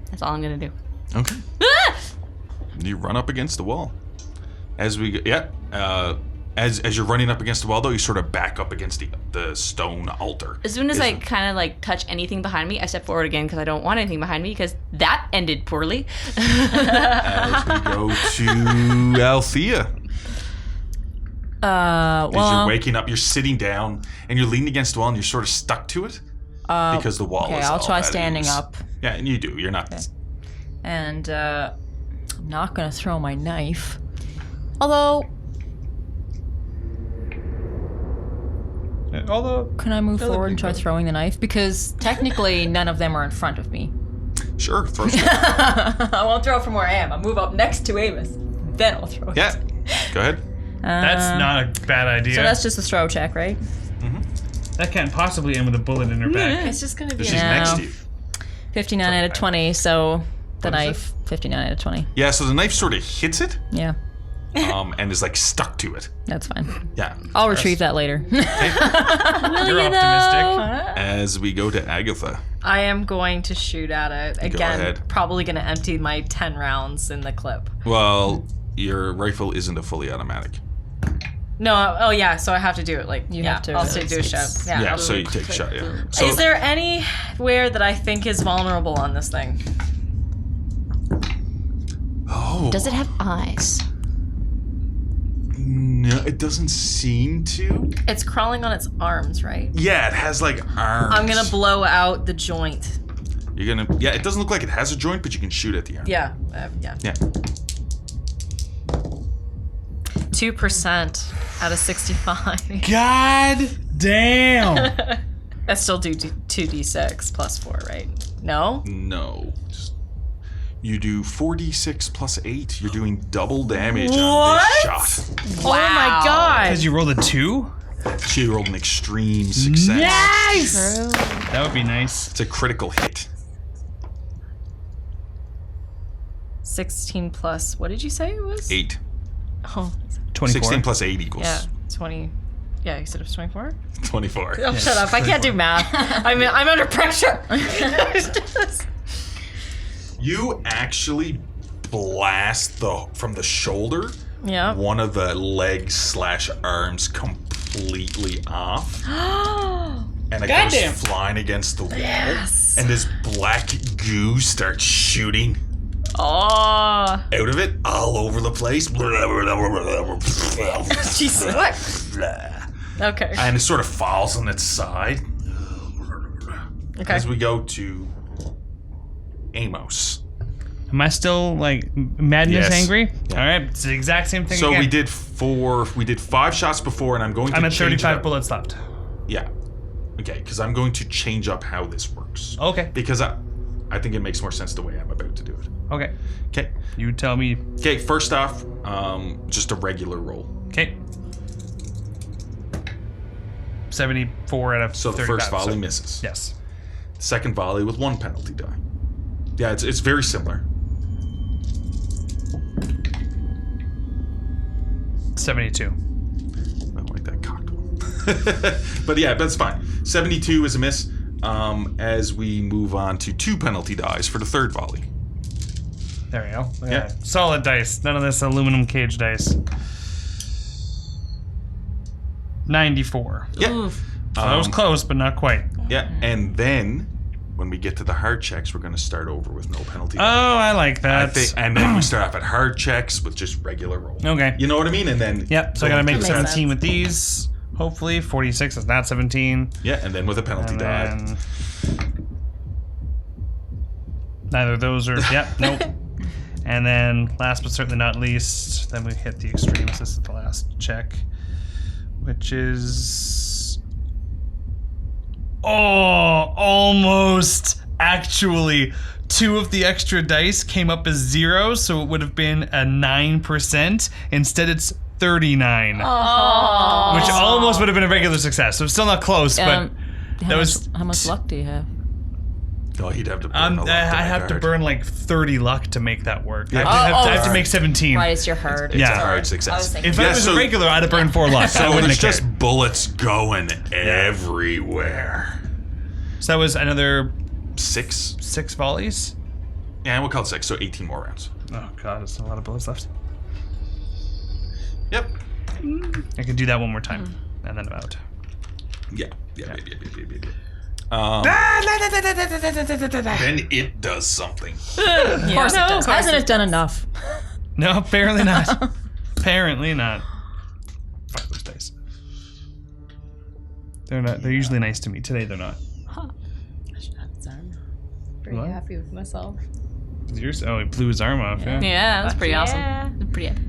That's all I'm gonna do.
Okay. You run up against the wall. As we go, as you're running up against the wall, though, you sort of back up against the stone altar.
As soon as I kind of like touch anything behind me, I step forward again because I don't want anything behind me because that ended poorly.
As we go to Althea. As you're waking up, you're sitting down and you're leaning against the wall and you're sort of stuck to it because the wall
Okay,
is
I'll
all
try
at
standing
ease.
up.
Yeah, and you do. You're not.
Okay. And I'm not gonna throw my knife. Although, can I move forward and try throwing the knife? Because technically, none of them are in front of me.
Sure, throw some.
I won't throw from where I am. I'll move up next to Amos. Then I'll throw it.
Yeah, go ahead.
That's not a bad idea.
So that's just a throw check, right?
That can't possibly end with a bullet in her back.
It's just gonna be.
She's
Yeah.
next to you.
59 out of 20, so the
What is
knife, 59 out of 20.
Yeah, so the knife sort of hits it,
Yeah,
and is like stuck to it.
that's fine.
Yeah.
I'll retrieve that later.
You're optimistic.
As we go to Agatha.
I am going to shoot at it again.
ahead.
Probably gonna empty my 10 rounds in the clip.
Well, your rifle isn't a fully automatic.
No. Oh yeah. So I have to do it. Like
You
yeah,
have to
I'll
really-
do a shot. Yeah.
Yeah,
I'll
so
do
you
it.
take a shot, yeah. So,
Is there anywhere that I think is vulnerable on this thing?
oh,
Does it have eyes?
no, it doesn't seem to.
It's crawling on its arms, right?
Yeah, it has like arms.
I'm gonna blow out the joint.
You're gonna. Yeah, it doesn't look like it has a joint, but you can shoot at the arm.
Yeah. Yeah.
Yeah.
2% out of 65.
God damn.
That's still do 2d6 plus 4, right? No?
No. You do 4d6 plus 8. You're doing double damage on this shot.
Oh my god!
Because you rolled a 2?
She rolled an extreme success.
Nice!
True.
That would be nice.
It's a critical hit.
16 plus, what did you say it was?
8.
Oh,
24.
16 plus 8 equals
yeah, 20. Yeah, you said it was 24?
24.
Oh, shut up. I can't do math. I'm under pressure.
You actually blast from the shoulder.
Yeah.
One of the legs / arms completely off. And it
Goddamn.
goes flying against the wall. Yes. And this black goo starts shooting
Oh.
out of it all over the place.
Jesus. Okay.
And it sort of falls on its side.
Okay.
As we go to Amos.
Am I still like madness
Yes.
angry?
Yeah.
All right, it's the exact same thing.
So
again.
we did 5 shots before, and I'm going to
I'm at
change it
35
up.
bullets left.
Yeah. Okay, because I'm going to change up how this works.
Okay.
Because I think it makes more sense the way I'm about to do it.
Okay.
Okay.
You tell me.
Okay, first off, just a regular roll.
Okay. 74 out of
So the
35,
first volley
so-
misses.
Yes.
Second volley with 1 penalty die. Yeah, it's very similar.
72.
I don't like that cocked one. But yeah, that's fine. 72 is a miss. As we move on to 2 penalty dies for the third volley.
There we go.
Yeah.
Solid dice. None of this aluminum cage dice. 94.
Yeah.
Oof.
So that was close, but not quite.
Yeah, and then when we get to the hard checks, we're going to start over with no penalty.
Oh, I like
I
that.
think, and then we start off at hard checks with just regular roll.
Okay.
You know what I mean? And then
Yep. So I gotta make
Makes
17
sense.
with these. Hopefully, 46 is not 17.
yeah, and then with a penalty
And
die.
then neither of those are. Yep. Nope. And then last but certainly not least, then we hit the extremes. This is the last check, which is almost actually. 2 of the extra dice came up as 0, so it would have been a 9%. Instead, it's 39,
Oh.
which almost would have been a regular success. So it's still not close, but that was.
How much luck do you have?
Oh, he'd have to burn a lot to
I
make
have to
hard.
burn like 30 luck to make that work.
Yeah.
I have to make 17.
Right, it's your hard.
It's
Yeah.
a hard
I was
success.
thinking-
If
Yeah,
it was
so-
a regular, I'd have burned 4 luck. I
So
wouldn't
it's
have
just
cared.
bullets going everywhere.
So that was another
6?
6 volleys.
Yeah, we'll call it 6, so 18 more rounds.
Oh god, there's a lot of bullets left.
Yep.
I can do that one more time, and then I'm out.
Yeah. Then it does something.
Of course it does. Hasn't it done enough?
No, apparently not. Apparently not. Fuck those dice. They're not. They're usually nice to me. Today they're not.
Pretty
What?
happy with myself.
Is yours? Oh, he blew his arm off. Yeah.
Yeah, that's pretty
Yeah.
awesome. Pretty epic.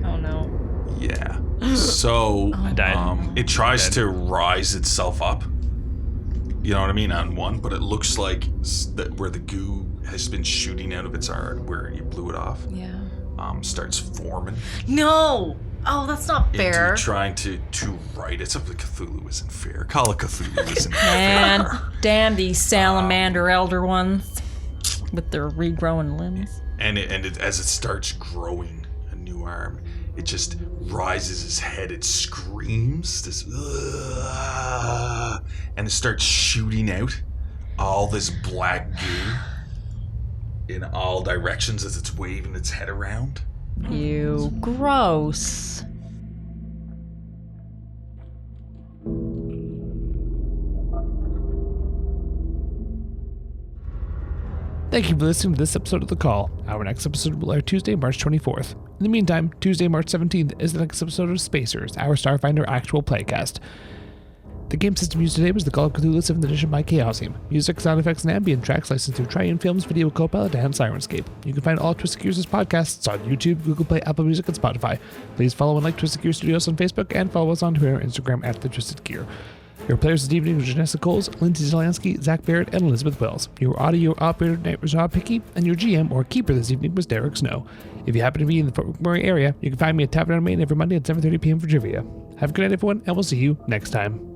Oh no.
Yeah. So
died.
it tries to rise itself up. You know what I mean? On one, but it looks like where the goo has been shooting out of its arm, where you blew it off,
Yeah.
starts forming.
No. Oh, that's not fair.
Into trying to right. It's up to Cthulhu isn't fair. Call it Cthulhu isn't
And
fair.
damn these salamander elder ones with their regrowing limbs.
And as it starts growing a new arm, it just rises its head. It screams this, and it starts shooting out all this black goo in all directions as it's waving its head around.
Ew, gross.
Thank you for listening to this episode of The Call. Our next episode will air Tuesday, March 24th. In the meantime, Tuesday, March 17th is the next episode of Spacers, our Starfinder actual playcast. The game system used today was the Call of Cthulhu 7th edition by Chaosium. Music, sound effects, and ambient tracks licensed through Triune Films, Video Copilot, and Sirenscape. You can find all Twisted Gears' podcasts on YouTube, Google Play, Apple Music, and Spotify. Please follow and like Twisted Gear Studios on Facebook, and follow us on Twitter and Instagram at The Twisted Gear. Your players this evening were Janessa Coles, Lindsay Zelansky, Zach Barrett, and Elizabeth Wells. Your audio operator tonight was Rob Hickey, and your GM or keeper this evening was Derek Snow. If you happen to be in the Fort McMurray area, you can find me at Tavern on Main every Monday at 7:30 p.m. for trivia. Have a good night, everyone, and we'll see you next time.